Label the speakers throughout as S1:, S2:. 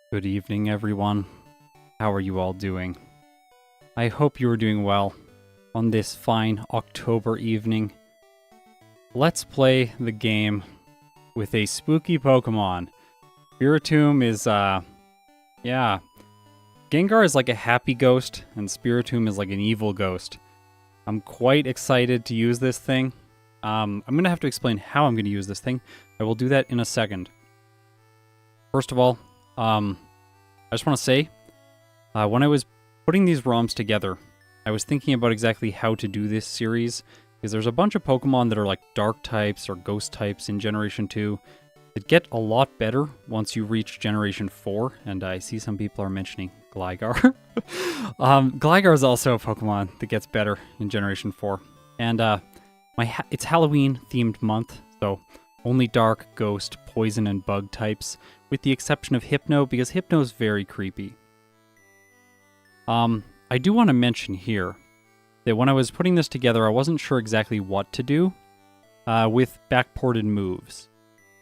S1: Good evening, everyone. How are you all doing? I hope you are doing well on this fine October evening. Let's play the game with a spooky Pokemon. Spiritomb is, yeah. Gengar is like a happy ghost, and Spiritomb is like an evil ghost. I'm quite excited to use this thing. I'm going to have to explain how I'm going to use this thing. I will do that in a second. First of all, I just want to say, when I was putting these ROMs together, I was thinking about exactly how to do this series, because there's a bunch of Pokemon that are like dark types or ghost types in Generation 2 that get a lot better once you reach Generation 4, and I see some people are mentioning Gligar. Gligar is also a Pokemon that gets better in Generation 4, and it's Halloween-themed month, so only dark, ghost, poison, and bug types, with the exception of Hypno, because Hypno is very creepy. I do want to mention here that when I was putting this together, I wasn't sure exactly what to do with backported moves.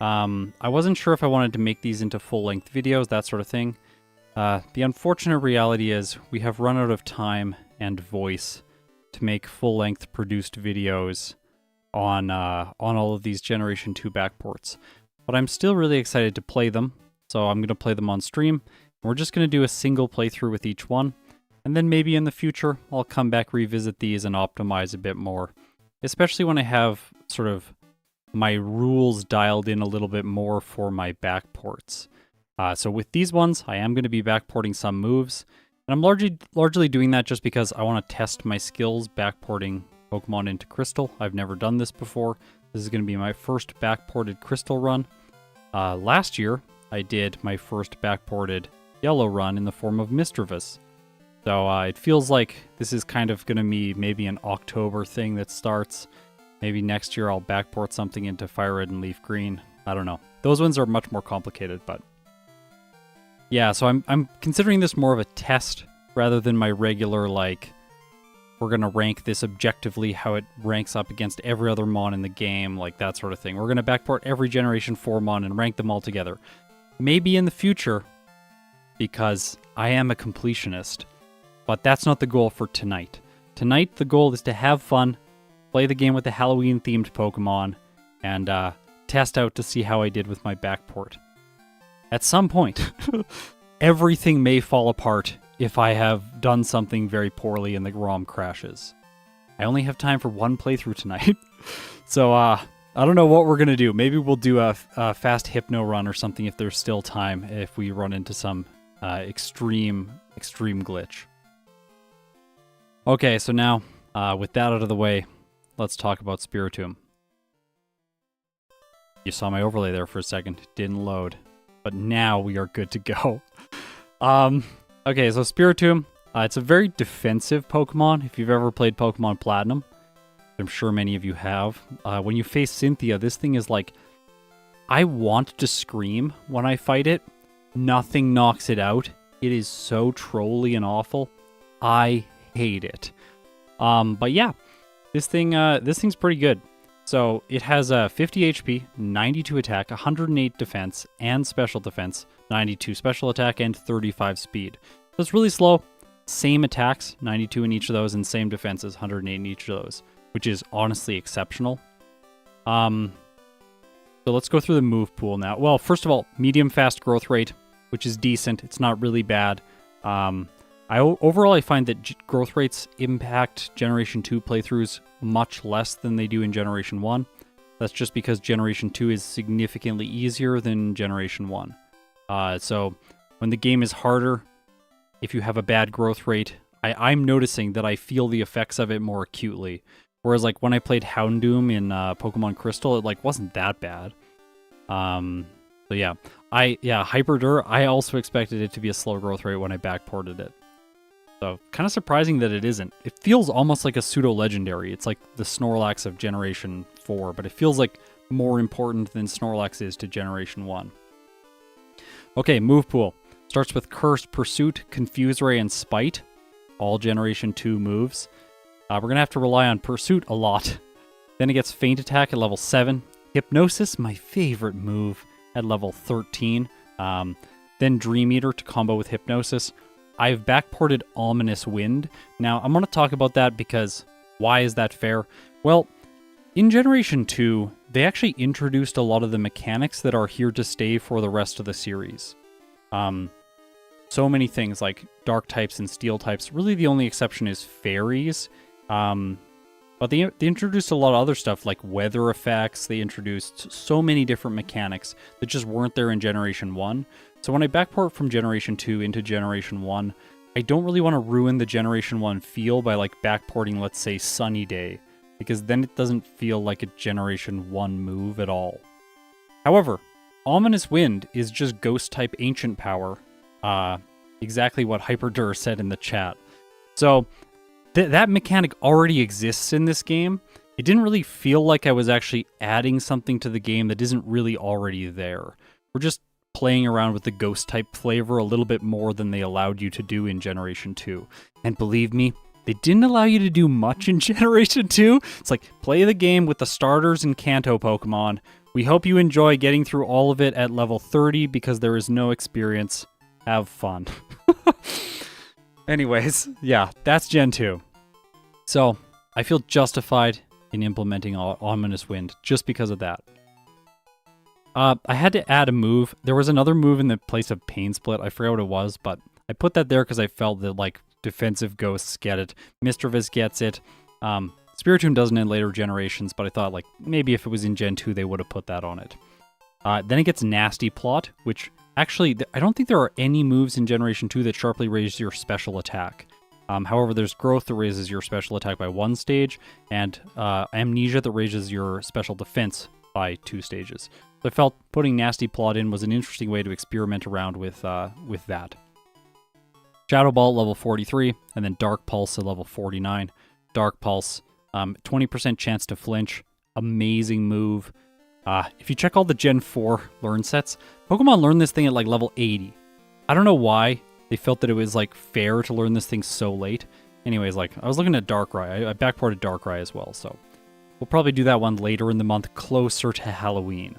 S1: I wasn't sure if I wanted to make these into full-length videos, that sort of thing. The unfortunate reality is we have run out of time and voice to make full-length produced videos on all of these Generation 2 backports. But I'm still really excited to play them, so I'm going to play them on stream. We're just going to do a single playthrough with each one, and then maybe in the future I'll come back, revisit these, and optimize a bit more. Especially when I have sort of my rules dialed in a little bit more for my backports. So with these ones, I am going to be backporting some moves, and I'm largely doing that just because I want to test my skills backporting Pokemon into Crystal. I've never done this before. This is going to be my first backported Crystal run. Last year, I did my first backported Yellow run in the form of Misdreavus. So it feels like this is kind of going to be maybe an October thing that starts. Maybe next year I'll backport something into Fire Red and Leaf Green. I don't know. Those ones are much more complicated, but yeah, so I'm considering this more of a test rather than my regular, like, we're going to rank this objectively, how it ranks up against every other Mon in the game, like that sort of thing. We're going to backport every Generation 4 Mon and rank them all together. Maybe in the future, because I am a completionist. But that's not the goal for tonight. Tonight, the goal is to have fun, play the game with the Halloween-themed Pokemon, and test out to see how I did with my backport. At some point, everything may fall apart if I have done something very poorly and the ROM crashes. I only have time for one playthrough tonight, so I don't know what we're going to do. Maybe we'll do a fast Hypno run or something if there's still time, if we run into some extreme glitch. Okay, so now, with that out of the way, let's talk about Spiritomb. You saw my overlay there for a second. It didn't load. But now we are good to go. Okay, so Spiritomb, it's a very defensive Pokemon. If you've ever played Pokemon Platinum, I'm sure many of you have. When you face Cynthia, this thing is like, I want to scream when I fight it. Nothing knocks it out. It is so trolly and awful. I hate it. But yeah, this thing's pretty good. So it has 50 HP, 92 attack, 108 defense, and special defense, 92 special attack, and 35 speed. So it's really slow. Same attacks, 92 in each of those, and same defenses, 108 in each of those, which is honestly exceptional. So let's go through the move pool now. Well, first of all, medium fast growth rate, which is decent. It's not really bad. Overall, I find that growth rates impact Generation 2 playthroughs much less than they do in Generation 1. That's just because Generation 2 is significantly easier than Generation 1. So when the game is harder, if you have a bad growth rate, I'm noticing that I feel the effects of it more acutely. Whereas like when I played Houndoom in Pokemon Crystal, it like wasn't that bad. So yeah, Hyperdur, I also expected it to be a slow growth rate when I backported it. So, kind of surprising that it isn't. It feels almost like a pseudo-legendary. It's like the Snorlax of Generation 4, but it feels like more important than Snorlax is to Generation 1. Okay, move pool. Starts with Curse, Pursuit, Confuse Ray, and Spite. All Generation 2 moves. We're going to have to rely on Pursuit a lot. Then it gets Feint Attack at level 7. Hypnosis, my favorite move, at level 13. then Dream Eater to combo with Hypnosis. I've backported Ominous Wind. Now, I'm going to talk about that because why is that fair? Well, in Generation 2, they actually introduced a lot of the mechanics that are here to stay for the rest of the series. So many things like Dark types and Steel types. Really, the only exception is Fairies. But they introduced a lot of other stuff like weather effects. They introduced so many different mechanics that just weren't there in Generation 1. So when I backport from Generation 2 into Generation 1, I don't really want to ruin the Generation 1 feel by like backporting, let's say, Sunny Day, because then it doesn't feel like a Generation 1 move at all. However, Ominous Wind is just Ghost-type Ancient Power, exactly what Hyperdur said in the chat. So that mechanic already exists in this game. It didn't really feel like I was actually adding something to the game that isn't really already there. We're just playing around with the Ghost-type flavor a little bit more than they allowed you to do in Generation 2. And believe me, they didn't allow you to do much in Generation 2. It's like, play the game with the starters and Kanto Pokemon. We hope you enjoy getting through all of it at level 30 because there is no experience. Have fun. Anyways, yeah, that's Gen 2. So, I feel justified in implementing Ominous Wind just because of that. I had to add a move. There was another move in the place of Pain Split. I forgot what it was, but I put that there because I felt that, like, defensive ghosts get it. Mischievous gets it. Spiritomb doesn't in later generations, but I thought, like, maybe if it was in Gen 2, they would have put that on it. Then it gets Nasty Plot, which actually, I don't think there are any moves in Generation 2 that sharply raise your special attack. However, there's Growth that raises your special attack by 1 stage, and Amnesia that raises your special defense by 2 stages. So I felt putting Nasty Plot in was an interesting way to experiment around with that. Shadow Ball at level 43, and then Dark Pulse at level 49. Dark Pulse, 20% chance to flinch. Amazing move. If you check all the Gen 4 learn sets, Pokemon learn this thing at like level 80. I don't know why they felt that it was like fair to learn this thing so late. Anyways, like I was looking at Darkrai. I backported Darkrai as well, so we'll probably do that one later in the month, closer to Halloween.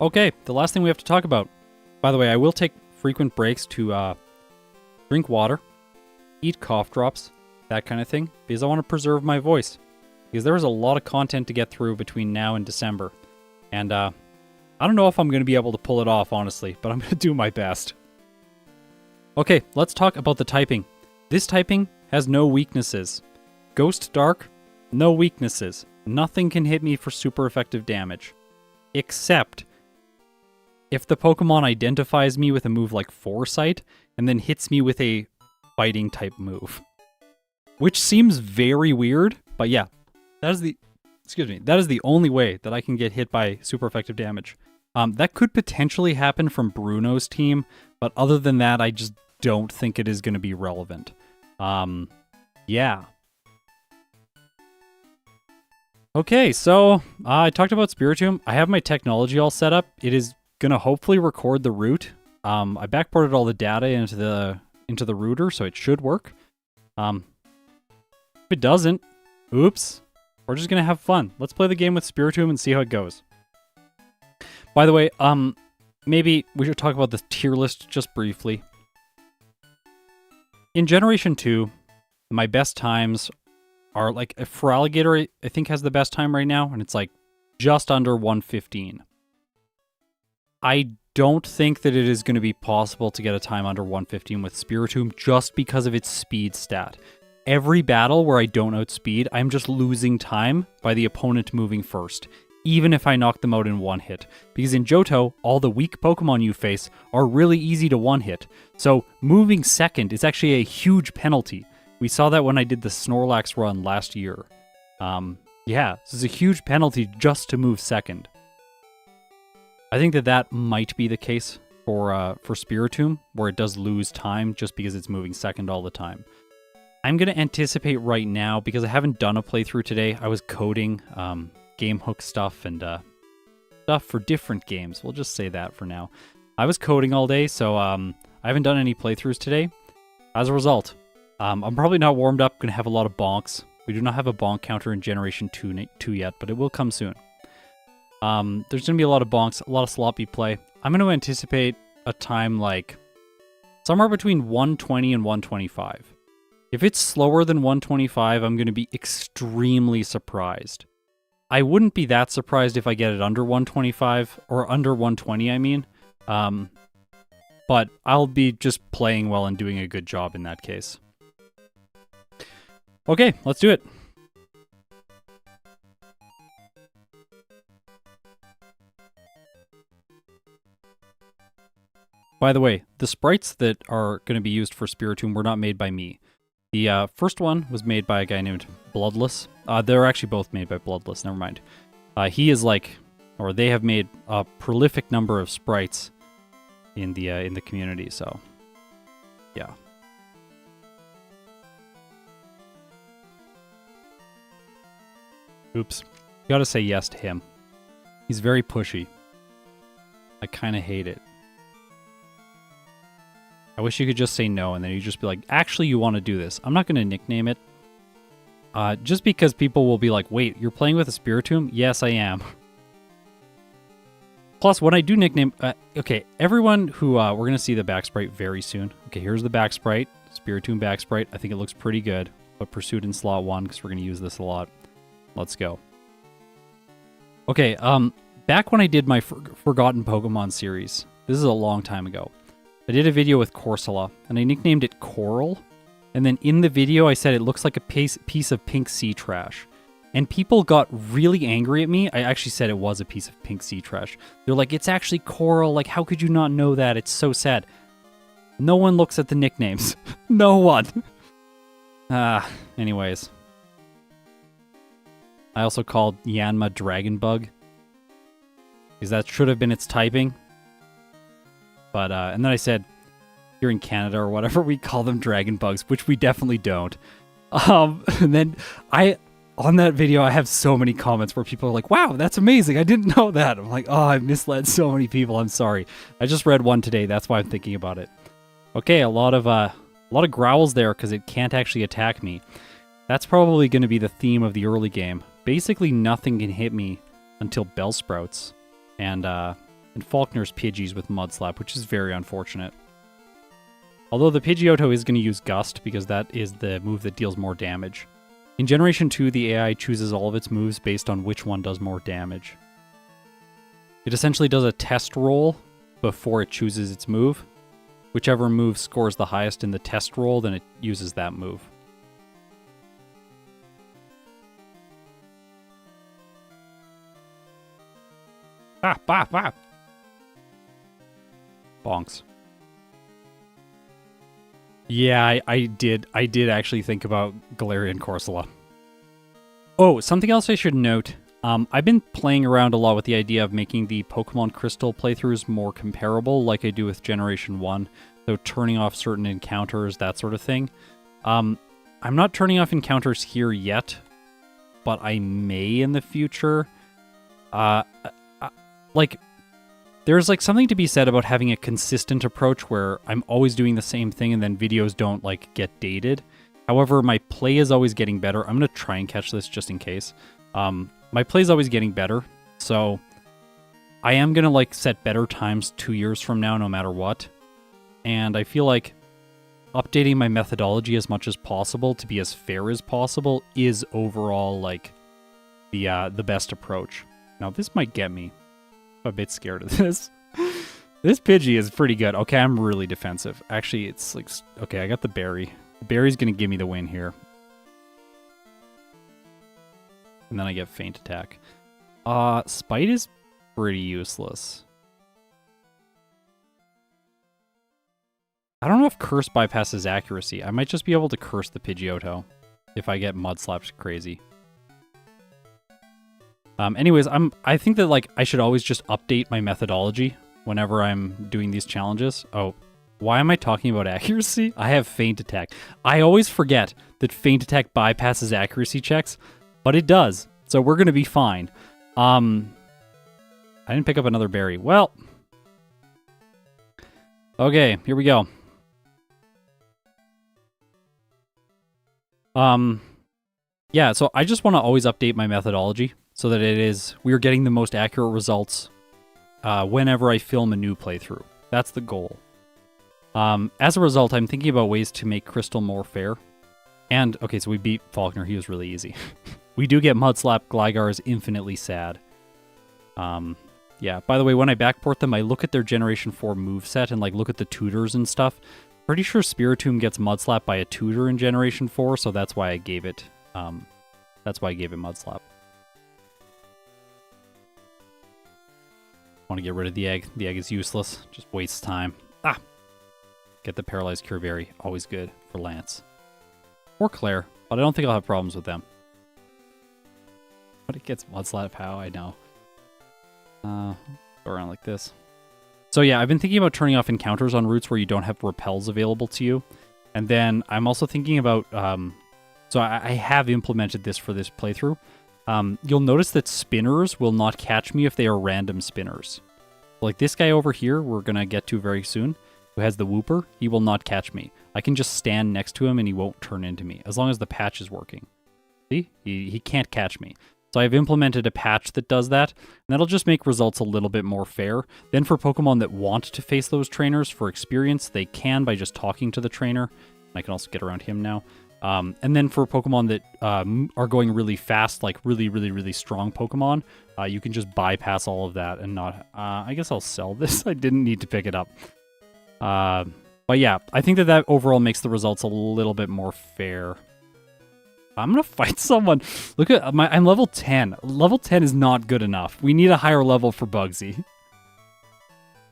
S1: Okay, the last thing we have to talk about. By the way, I will take frequent breaks to drink water, eat cough drops, that kind of thing, because I want to preserve my voice. Because there is a lot of content to get through between now and December. And I don't know if I'm going to be able to pull it off, honestly, but I'm going to do my best. Okay, let's talk about the typing. This typing has no weaknesses. Ghost Dark, no weaknesses. Nothing can hit me for super effective damage. Except if the Pokemon identifies me with a move like Foresight, and then hits me with a fighting type move. Which seems very weird, but yeah, that is the only way that I can get hit by super effective damage. That could potentially happen from Bruno's team, but other than that, I just don't think it is going to be relevant. Yeah. Okay, so I talked about Spiritomb. I have my technology all set up. It is going to hopefully record the route. I backported all the data into the router, so it should work. If it doesn't, oops, we're just going to have fun. Let's play the game with Spiritomb and see how it goes. By the way, maybe we should talk about the tier list just briefly. In Generation 2, my best times are like, for Alligator, I think has the best time right now, and it's like just under 115. I don't think that it is going to be possible to get a time under 115 with Spiritomb just because of its speed stat. Every battle where I don't outspeed, I'm just losing time by the opponent moving first, even if I knock them out in one hit. Because in Johto, all the weak Pokemon you face are really easy to one-hit. So moving second is actually a huge penalty. We saw that when I did the Snorlax run last year. Yeah, this is a huge penalty just to move second. I think that might be the case for Spiritomb, where it does lose time just because it's moving second all the time. I'm going to anticipate right now, because I haven't done a playthrough today. I was coding game hook stuff and stuff for different games. We'll just say that for now. I was coding all day, so I haven't done any playthroughs today. As a result, I'm probably not warmed up, going to have a lot of bonks. We do not have a bonk counter in Generation 2 yet, but it will come soon. There's going to be a lot of bonks, a lot of sloppy play. I'm going to anticipate a time like somewhere between 120 and 125. If it's slower than 125, I'm going to be extremely surprised. I wouldn't be that surprised if I get it under 125, or under 120, I mean. But I'll be just playing well and doing a good job in that case. Okay, let's do it. By the way, the sprites that are going to be used for Spiritomb were not made by me. The first one was made by a guy named Bloodless. They're actually both made by Bloodless, never mind. He is like, or they have made a prolific number of sprites in the community, so yeah. Oops. Gotta say yes to him. He's very pushy. I kind of hate it. I wish you could just say no, and then you just be like, actually, you want to do this. I'm not going to nickname it. Just because people will be like, wait, you're playing with a Spiritomb? Yes, I am. Plus, when I do nickname... okay, everyone who... we're going to see the back sprite very soon. Okay, here's the back sprite. Spiritomb back sprite. I think it looks pretty good. But Pursuit in slot 1, because we're going to use this a lot. Let's go. Okay, back when I did my Forgotten Pokemon series, this is a long time ago, I did a video with Corsola, and I nicknamed it Coral, and then in the video I said it looks like a piece of pink sea trash. And people got really angry at me. I actually said it was a piece of pink sea trash. They're like, it's actually coral, like how could you not know that? It's so sad. No one looks at the nicknames. No one. Anyways. I also called Yanma Dragonbug, because that should have been its typing. But, and then I said, here in Canada or whatever, we call them dragon bugs, which we definitely don't. And then on that video, I have so many comments where people are like, wow, that's amazing. I didn't know that. I'm like, oh, I misled so many people. I'm sorry. I just read one today. That's why I'm thinking about it. Okay, a lot of growls there because it can't actually attack me. That's probably going to be the theme of the early game. Basically, nothing can hit me until Bellsprouts. And Falkner's Pidgeys with Mud Slap, which is very unfortunate. Although the Pidgeotto is going to use Gust, because that is the move that deals more damage. In Generation 2, the AI chooses all of its moves based on which one does more damage. It essentially does a test roll before it chooses its move. Whichever move scores the highest in the test roll, then it uses that move. Ah, bah, bah. Bonks. Yeah, I did actually think about Galarian Corsola. Oh, something else I should note. I've been playing around a lot with the idea of making the Pokemon Crystal playthroughs more comparable, like I do with Generation 1. So turning off certain encounters, that sort of thing. I'm not turning off encounters here yet, but I may in the future. There's like something to be said about having a consistent approach where I'm always doing the same thing and then videos don't like get dated. However, my play is always getting better. I'm going to try and catch this just in case. My play is always getting better. So I am going to like set better times 2 years from now, no matter what. And I feel like updating my methodology as much as possible to be as fair as possible is overall like the best approach. Now this might get me. I'm a bit scared of this. This Pidgey is pretty good. Okay, I'm really defensive. Actually, it's like... Okay, I got the berry. The berry's going to give me the win here. And then I get Feint Attack. Spite is pretty useless. I don't know if Curse bypasses accuracy. I might just be able to curse the Pidgeotto if I get Mud Slapped crazy. Anyways, I think that like I should always just update my methodology whenever I'm doing these challenges. Oh, why am I talking about accuracy? I have Feint Attack. I always forget that Feint Attack bypasses accuracy checks, but it does. So we're gonna be fine. I didn't pick up another berry. Well, okay, here we go. yeah, so I just want to always update my methodology so that we're getting the most accurate results whenever I film a new playthrough. That's the goal. As a result, I'm thinking about ways to make Crystal more fair. And, okay, so we beat Falkner. He was really easy. We do get Mudslap. Gligar is infinitely sad. Yeah, by the way, when I backport them, I look at their Generation 4 moveset and, like, look at the tutors and stuff. Pretty sure Spiritomb gets Mudslap by a tutor in Generation 4, so that's why I gave it, Mudslap. Want to get rid of the egg. The egg is useless. Just wastes time. Ah! Get the Paralyzed Cure Berry. Always good for Lance. Or Claire, but I don't think I'll have problems with them. But it gets Mudslap how, I know. Go around like this. So yeah, I've been thinking about turning off encounters on routes where you don't have repels available to you. And then I'm also thinking about, so I have implemented this for this playthrough. You'll notice that spinners will not catch me if they are random spinners. Like this guy over here, we're going to get to very soon, who has the Wooper, he will not catch me. I can just stand next to him and he won't turn into me, as long as the patch is working. See? He can't catch me. So I've implemented a patch that does that, and that'll just make results a little bit more fair. Then for Pokemon that want to face those trainers for experience, they can by just talking to the trainer. I can also get around him now. And then for Pokemon that are going really fast, like really strong Pokemon, you can just bypass all of that and not... I guess I'll sell this. I didn't need to pick it up. But yeah, I think that overall makes the results a little bit more fair. I'm going to fight someone. Look at I'm level 10. Level 10 is not good enough. We need a higher level for Bugsy.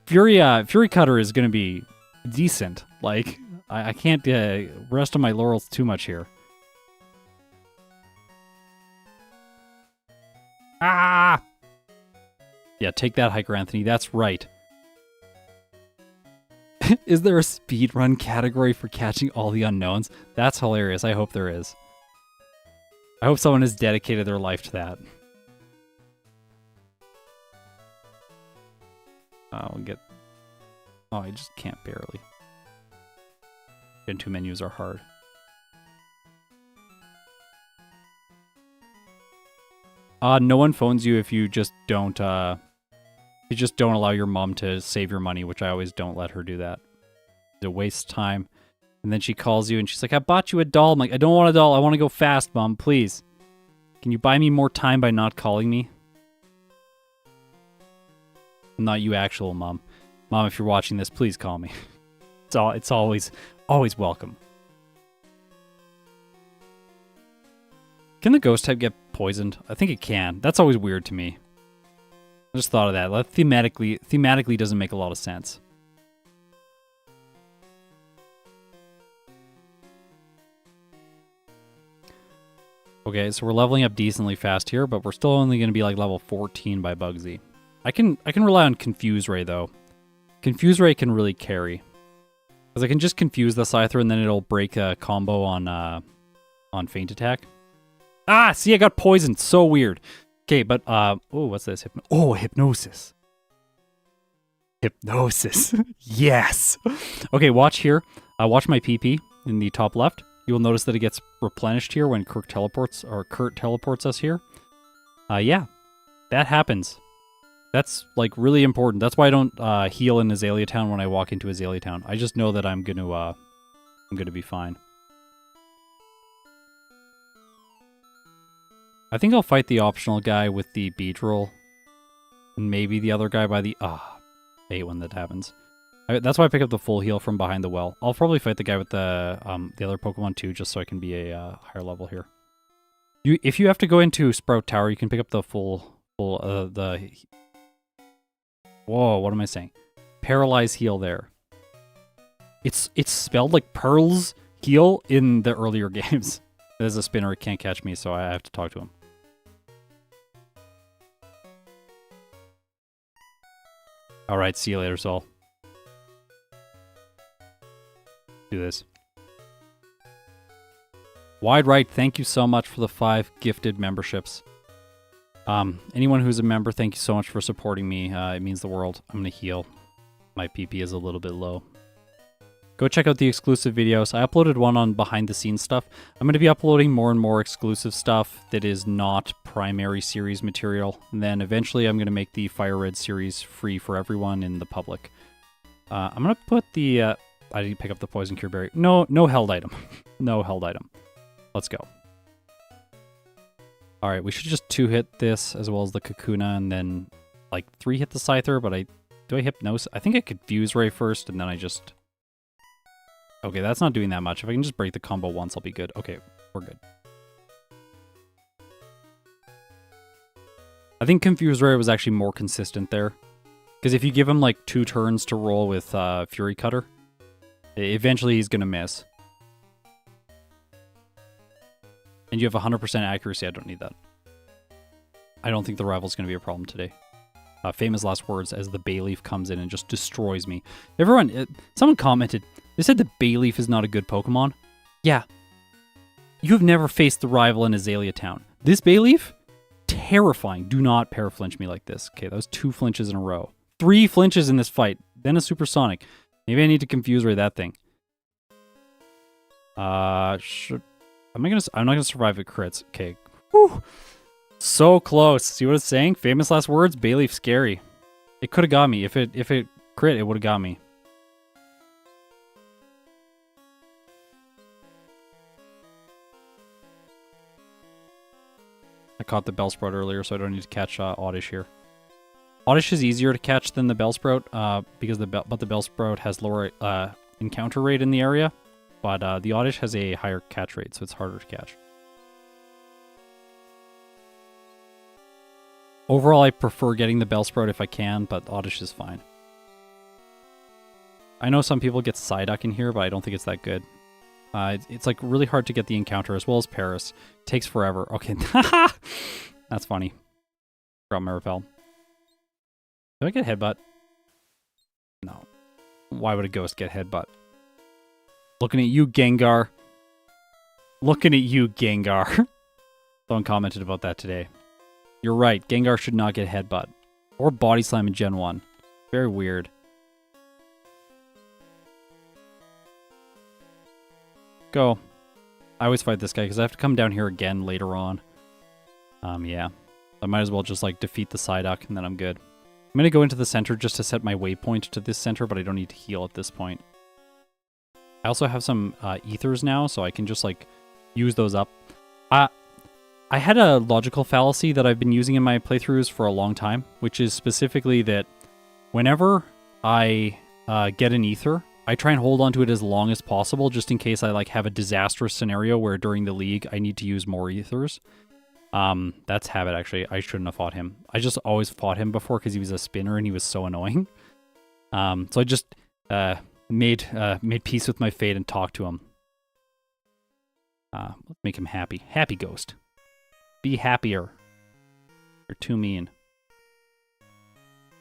S1: Fury Cutter is going to be decent. Like, I can't rest on my laurels too much here. Ah! Yeah, take that, Hiker Anthony. That's right. Is there a speedrun category for catching all the unknowns? That's hilarious. I hope there is. I hope someone has dedicated their life to that. I'll get... Oh, I just can't barely. Gen 2 menus are hard. No one phones you if you just don't, allow your mom to save your money, which I always don't let her do that. It wastes time. And then she calls you and she's like, I bought you a doll. I'm like, I don't want a doll. I want to go fast, Mom, please. Can you buy me more time by not calling me? Not you, actual Mom. Mom, if you're watching this, please call me. It's always welcome. Can the ghost type get poisoned? I think it can. That's always weird to me. I just thought of that. That thematically doesn't make a lot of sense. Okay, so we're leveling up decently fast here, but we're still only going to be like level 14 by Bugsy. I can rely on Confuse Ray though. Confuse Ray can really carry. Because I can just confuse the Scyther and then it'll break a combo on Feint Attack. Ah, see, I got poisoned. So weird. Okay, but, oh, what's this? Hypnosis. Hypnosis. Yes. Okay, watch here. Watch my PP in the top left. You will notice that it gets replenished here when Kurt teleports us here. Yeah, that happens. That's, like, really important. That's why I don't heal in Azalea Town when I walk into Azalea Town. I just know that I'm gonna be fine. I think I'll fight the optional guy with the Beedrill. And maybe the other guy by the... I hate when that happens. That's why I pick up the full heal from behind the well. I'll probably fight the guy with the other Pokemon too, just so I can be a higher level here. If you have to go into Sprout Tower, you can pick up the whoa, what am I saying? Paralyze heal there. It's spelled like Pearl's heal in the earlier games. There's a spinner, it can't catch me, so I have to talk to him. Alright, see you later, Sol. Do this. Wide Right, thank you so much for the 5 gifted memberships. Anyone who's a member, thank you so much for supporting me. It means the world. I'm gonna heal. My PP is a little bit low. Go check out the exclusive videos. I uploaded one on behind-the-scenes stuff. I'm going to be uploading more and more exclusive stuff that is not primary series material. And then eventually I'm going to make the Fire Red series free for everyone in the public. I'm going to put the... I didn't pick up the Poison Cure Berry. No held item. No held item. Let's go. Alright, we should just 2-hit this as well as the Kakuna and then like 3-hit the Scyther, but do I Hypnosis? I think I could Fuse Ray first and then I just... Okay, that's not doing that much. If I can just break the combo once, I'll be good. Okay, we're good. I think Confuse Ray was actually more consistent there. Because if you give him like 2 turns to roll with Fury Cutter, eventually he's going to miss. And you have 100% accuracy. I don't need that. I don't think the rival's going to be a problem today. Famous last words as the Bayleaf comes in and just destroys me. Everyone, someone commented, they said the Bayleaf is not a good Pokemon. Yeah. You have never faced the rival in Azalea Town. This Bayleaf? Terrifying. Do not paraflinch me like this. Okay, that was 2 flinches in a row. 3 flinches in this fight. Then a Supersonic. Maybe I need to Confuse Ray that thing. I'm not gonna survive at crits. Okay. Whew. So close. See what it's saying? Famous last words. Bayleaf scary. It could have got me. If it crit, it would have got me. I caught the Bellsprout earlier, so I don't need to catch Oddish here. Oddish is easier to catch than the Bellsprout because the Bellsprout has lower encounter rate in the area, but the Oddish has a higher catch rate, so it's harder to catch. Overall, I prefer getting the Bellsprout if I can, but Oddish is fine. I know some people get Psyduck in here, but I don't think it's that good. It's like really hard to get the encounter as well as Paris. It takes forever. Okay, that's funny. Drop my repel. Do I get Headbutt? No. Why would a ghost get Headbutt? Looking at you, Gengar. Looking at you, Gengar. Someone commented about that today. You're right. Gengar should not get Headbutt. Or Body Slam in Gen 1. Very weird. Go. I always fight this guy because I have to come down here again later on. Yeah. I might as well just like defeat the Psyduck and then I'm good. I'm going to go into the center just to set my waypoint to this center, but I don't need to heal at this point. I also have some ethers now, so I can just like use those up. I had a logical fallacy that I've been using in my playthroughs for a long time, which is specifically that whenever I get an ether, I try and hold on to it as long as possible, just in case I like have a disastrous scenario where during the league I need to use more ethers. That's habit, actually. I shouldn't have fought him. I just always fought him before because he was a spinner and he was so annoying. So I just made peace with my fate and talked to him. Let's make him happy. Happy Ghost. Be happier. You're too mean.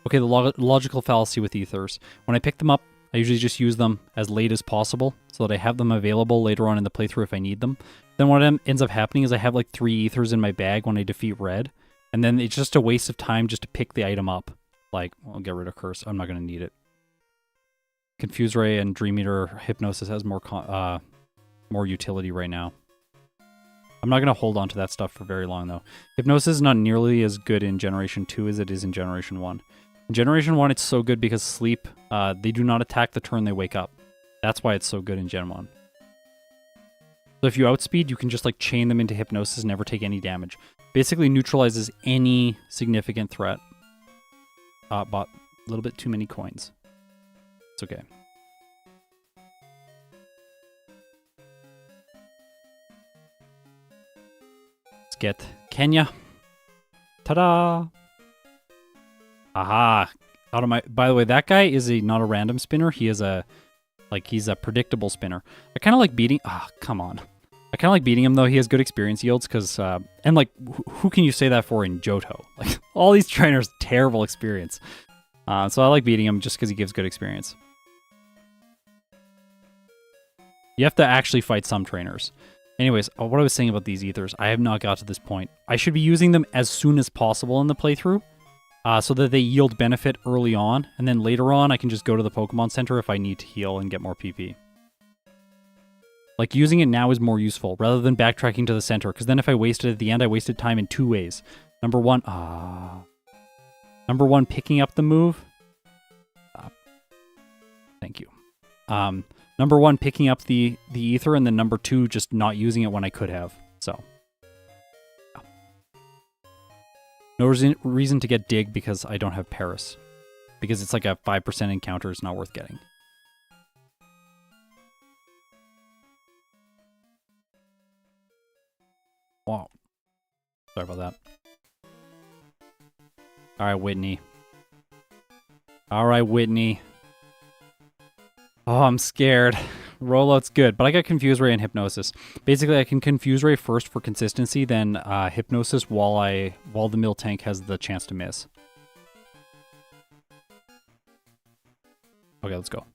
S1: Okay, the logical fallacy with ethers. When I pick them up, I usually just use them as late as possible so that I have them available later on in the playthrough if I need them. Then what ends up happening is I have like 3 ethers in my bag when I defeat Red, and then it's just a waste of time just to pick the item up. Like, I'll get rid of Curse. I'm not going to need it. Confuse Ray and Dream Eater Hypnosis has more utility right now. I'm not going to hold on to that stuff for very long, though. Hypnosis is not nearly as good in Generation 2 as it is in Generation 1. In Generation 1, it's so good because Sleep, they do not attack the turn they wake up. That's why it's so good in Gen 1. So if you outspeed, you can just like chain them into Hypnosis and never take any damage. Basically neutralizes any significant threat. Bought a little bit too many coins. It's okay. Let's get Kenya. Ta-da! Aha! Out of my. By the way, that guy is not a random spinner. He is he's a predictable spinner. I kind of like beating. Ah, come on. I kind of like beating him though. He has good experience yields because and like who can you say that for in Johto? Like all these trainers, terrible experience. So I like beating him just because he gives good experience. You have to actually fight some trainers. Anyways, what I was saying about these ethers, I have not got to this point. I should be using them as soon as possible in the playthrough. so that they yield benefit early on, and then later on I can just go to the Pokemon Center if I need to heal and get more PP. Like, using it now is more useful, rather than backtracking to the center, because then if I wasted it at the end, I wasted time in 2 ways. Number one, picking up the move. Thank you. Number 1, picking up the ether, and then number 2, just not using it when I could have. So, yeah. No reason to get Dig because I don't have Paris. Because it's like a 5% encounter, it's not worth getting. Wow. Sorry about that. Alright, Whitney. Alright, Whitney. Oh, I'm scared. Rollout's good, but I got Confuse Ray and Hypnosis. Basically, I can Confuse Ray first for consistency, then Hypnosis while the Miltank has the chance to miss. Okay, let's go.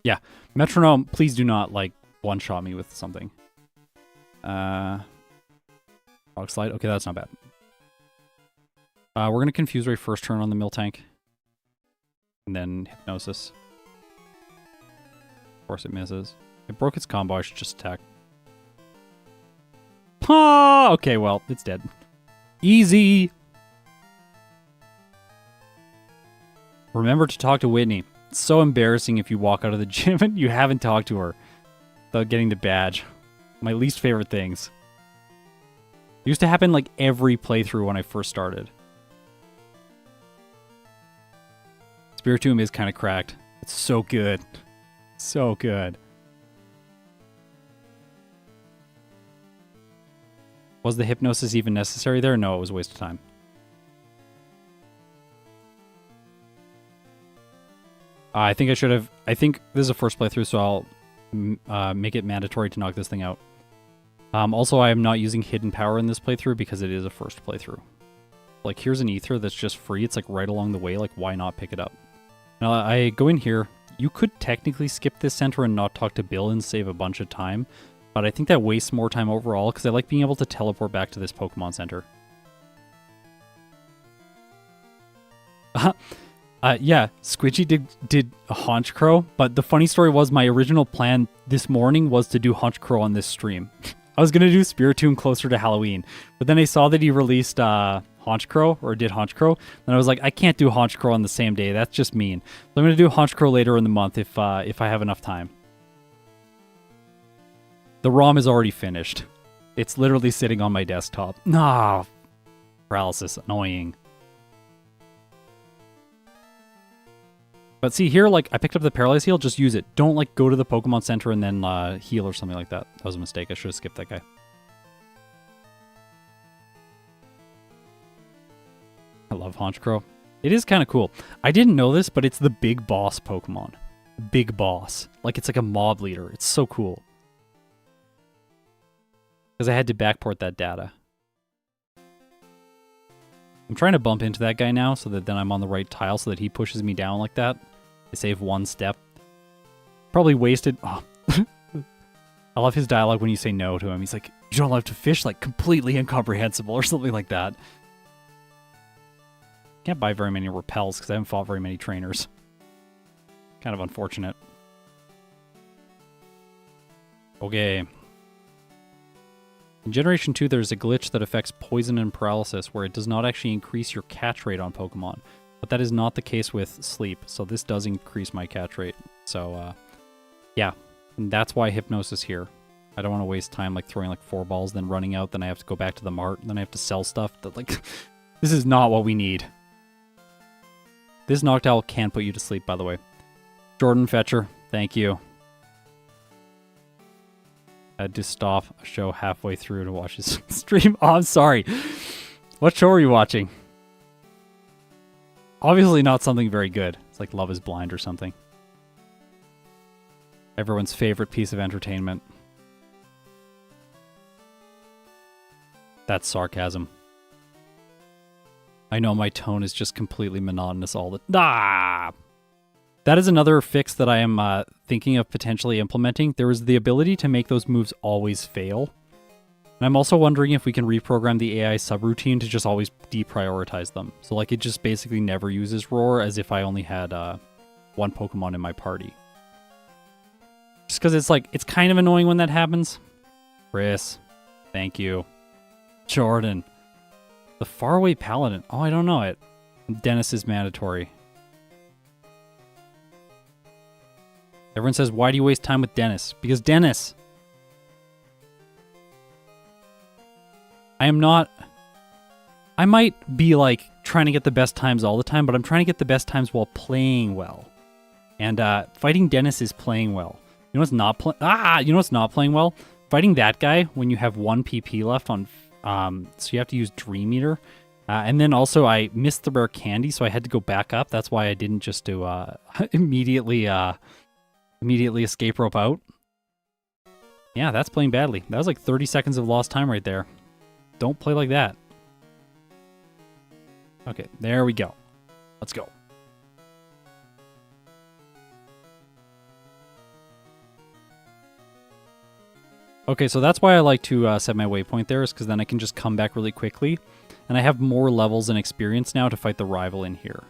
S1: Yeah, Metronome, please do not, like, one-shot me with something. Rock Slide, okay, that's not bad. We're going to Confuse Ray first turn on the Miltank. And then Hypnosis. Of course it misses. It broke its combo, I should just attack. Ah! Okay, well, it's dead. Easy! Remember to talk to Whitney. It's so embarrassing if you walk out of the gym and you haven't talked to her without getting the badge. My least favorite things. It used to happen like every playthrough when I first started. Spiritomb is kind of cracked. It's so good. So good. Was the Hypnosis even necessary there? No, it was a waste of time. I think I should have... I think this is a first playthrough, so I'll make it mandatory to knock this thing out. Also, I am not using Hidden Power in this playthrough because it is a first playthrough. Like, here's an Ether that's just free. It's like right along the way. Like, why not pick it up? Now, I go in here. You could technically skip this center and not talk to Bill and save a bunch of time, but I think that wastes more time overall because I like being able to teleport back to this Pokemon Center. Yeah, Squidgy did a Haunch Crow, but the funny story was my original plan this morning was to do Haunch Crow on this stream. I was going to do Spiritomb closer to Halloween, but then I saw that he released Haunch Crow, or did Haunch Crow, and I was like, I can't do Haunch Crow on the same day. That's just mean. So I'm going to do Haunch Crow later in the month if I have enough time. The ROM is already finished. It's literally sitting on my desktop. Nah, paralysis, annoying. But see here, like, I picked up the Paralyze Heal, just use it. Don't, like, go to the Pokemon Center and then heal or something like that. That was a mistake. I should have skipped that guy. I love Haunch Crow. It is kind of cool. I didn't know this, but it's the big boss Pokemon. Big boss. Like, it's like a mob leader. It's so cool. Because I had to backport that data. I'm trying to bump into that guy now so that then I'm on the right tile so that he pushes me down like that. I save one step. Probably wasted... Oh. I love his dialogue when you say no to him. He's like, you don't love to fish? Like, completely incomprehensible or something like that. Can't buy very many repels because I haven't fought very many trainers. Kind of unfortunate. Okay. In Generation 2, there's a glitch that affects poison and paralysis where it does not actually increase your catch rate on Pokemon. But that is not the case with sleep, so this does increase my catch rate. So, yeah. And that's why Hypnosis here. I don't want to waste time like throwing like 4 balls, then running out, then I have to go back to the mart, then I have to sell stuff. That like, this is not what we need. This Noctowl can put you to sleep, by the way. Jordan Fetcher, thank you. I had to stop a show halfway through to watch his stream. Oh, I'm sorry. What show are you watching? Obviously not something very good. It's like Love is Blind or something. Everyone's favorite piece of entertainment. That's sarcasm. I know my tone is just completely monotonous all the... Ah! That is another fix that I am thinking of potentially implementing. There is the ability to make those moves always fail. And I'm also wondering if we can reprogram the AI subroutine to just always deprioritize them. So like it just basically never uses Roar as if I only had one Pokemon in my party. Just because it's like, it's kind of annoying when that happens. Chris, thank you. Jordan. The Faraway Paladin. Oh, I don't know it. Dennis is mandatory. Everyone says, why do you waste time with Dennis? Because Dennis... I am not... I might be, like, trying to get the best times all the time, but I'm trying to get the best times while playing well. And fighting Dennis is playing well. You know what's not you know what's not playing well? Fighting that guy when you have 1 PP left on... so you have to use Dream Eater. And then also I missed the rare candy, so I had to go back up. That's why I didn't just do immediately escape rope out. Yeah, that's playing badly. That was like 30 seconds of lost time right there. Don't play like that. Okay, there we go. Let's go. Okay, so that's why I like to set my waypoint there, is because then I can just come back really quickly. And I have more levels and experience now to fight the rival in here.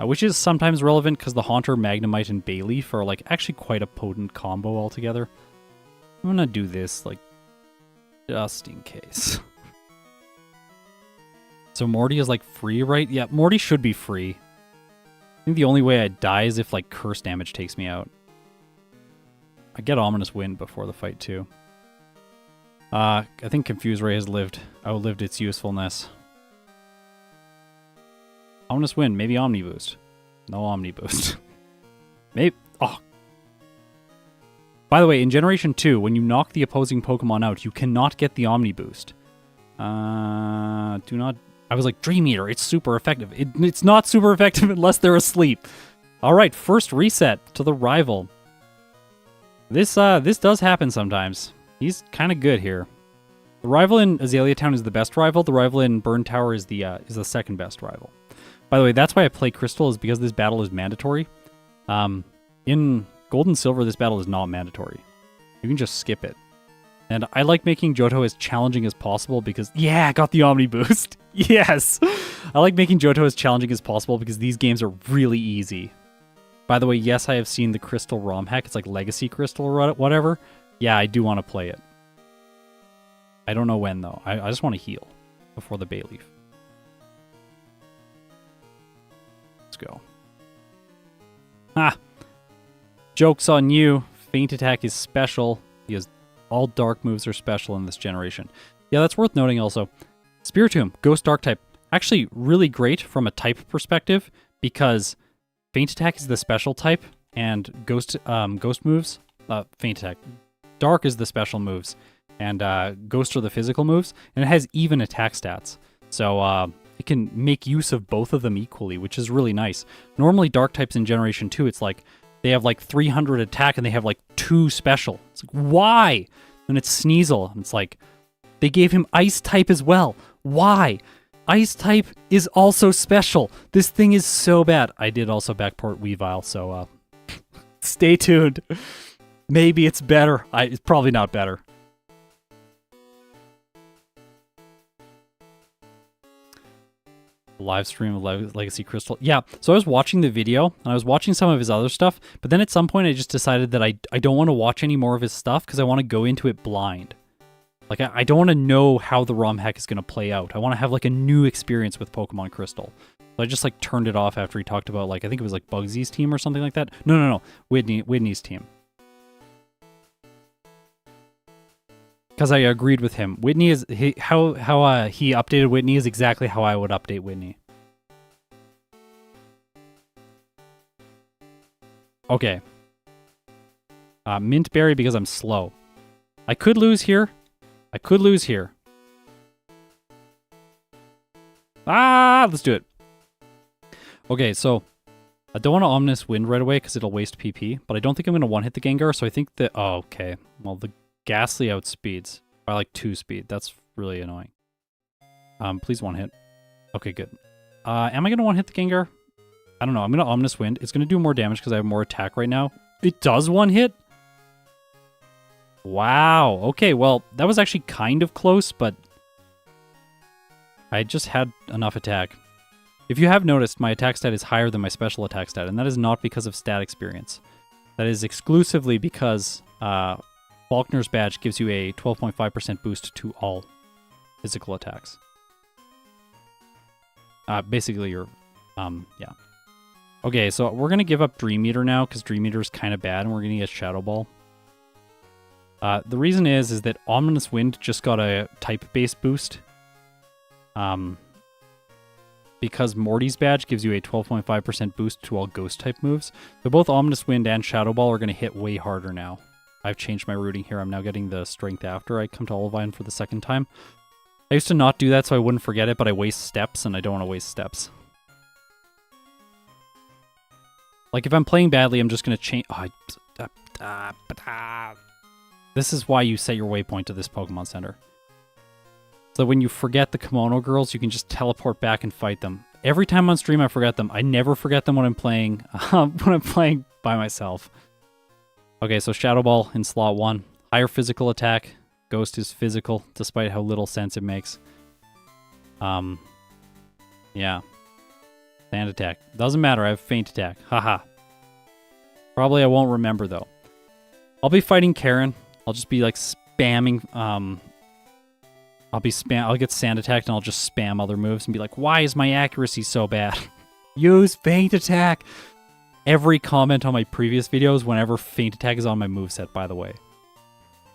S1: Which is sometimes relevant because the Haunter, Magnemite, and Bayleaf are like actually quite a potent combo altogether. I'm gonna do this, like, just in case. So Morty is like free, right? Yeah, Morty should be free. I think the only way I die is if like curse damage takes me out. I get Ominous Wind before the fight too. I think Confuse Ray has outlived its usefulness. Ominous Wind, maybe Omni Boost. No Omni Boost. Maybe. Oh. By the way, in Generation 2, when you knock the opposing Pokemon out, you cannot get the Omni Boost. Do not... I was like, Dream Eater, it's super effective. It's not super effective unless they're asleep. Alright, first reset to the rival. This does happen sometimes. He's kind of good here. The rival in Azalea Town is the best rival. The rival in Burn Tower is the second best rival. By the way, that's why I play Crystal, is because this battle is mandatory. In Gold and Silver, this battle is not mandatory. You can just skip it. And I like making Johto as challenging as possible because... Yeah, I got the Omni Boost! Yes! I like making Johto as challenging as possible because these games are really easy. By the way, yes, I have seen the Crystal ROM hack. It's like Legacy Crystal or whatever. Yeah, I do want to play it. I don't know when, though. I just want to heal before the Bayleaf. Let's go. Ah! Joke's on you. Faint Attack is special because all dark moves are special in this generation. Yeah, that's worth noting also. Spiritomb, Ghost Dark type. Actually, really great from a type perspective because Faint Attack is the special type and Ghost moves. Faint Attack. Dark is the special moves, and Ghost are the physical moves, and it has even attack stats. So it can make use of both of them equally, which is really nice. Normally, Dark types in Generation 2, it's like they have like 300 attack and they have like 2 special. It's like, why? And it's Sneasel, and it's like, they gave him Ice type as well. Why? Ice type is also special. This thing is so bad. I did also backport Weavile, so stay tuned. Maybe it's better. It's probably not better. Live stream of Legacy Crystal. Yeah, so I was watching the video, and I was watching some of his other stuff, but then at some point I just decided that I don't want to watch any more of his stuff because I want to go into it blind. Like, I don't want to know how the ROM hack is going to play out. I want to have, like, a new experience with Pokemon Crystal. So I just, like, turned it off after he talked about, like, I think it was, like, Bugsy's team or something like that. No. Whitney's team. Because I agreed with him. Whitney is... How he updated Whitney is exactly how I would update Whitney. Okay. Mint Berry because I'm slow. I could lose here. I could lose here. Ah, let's do it. Okay, so I don't want to Ominous Wind right away because it'll waste PP, but I don't think I'm going to one-hit the Gengar, so I think that... Oh, okay. Well, the Ghastly outspeeds by like 2 speed. That's really annoying. Please one-hit. Okay, good. Am I going to one-hit the Gengar? I don't know. I'm going to Ominous Wind. It's going to do more damage because I have more attack right now. It does one-hit? Wow. Okay, well, that was actually kind of close, but I just had enough attack. If you have noticed, my attack stat is higher than my special attack stat, and that is not because of stat experience. That is exclusively because Falkner's badge gives you a 12.5% boost to all physical attacks. Basically, your, yeah. Okay, so we're going to give up Dream Eater now, because Dream Eater is kind of bad, and we're going to get Shadow Ball. The reason is that Ominous Wind just got a type-based boost. Because Morty's badge gives you a 12.5% boost to all Ghost-type moves. So both Ominous Wind and Shadow Ball are going to hit way harder now. I've changed my routing here. I'm now getting the Strength after I come to Olivine for the second time. I used to not do that so I wouldn't forget it, but I waste steps, and I don't want to waste steps. Like, if I'm playing badly, I'm just going to change... This is why you set your waypoint to this Pokemon Center. So when you forget the Kimono Girls, you can just teleport back and fight them. Every time on stream, I forget them. I never forget them when I'm playing by myself. Okay, so Shadow Ball in slot 1. Higher physical attack. Ghost is physical, despite how little sense it makes. Yeah. Sand attack. Doesn't matter, I have feint attack. Haha. Probably I won't remember, though. I'll be fighting Karen. I'll just be, like, spamming... I'll get sand attacked and I'll just spam other moves and be like, why is my accuracy so bad? Use feint attack! Every comment on my previous videos whenever feint attack is on my moveset, by the way.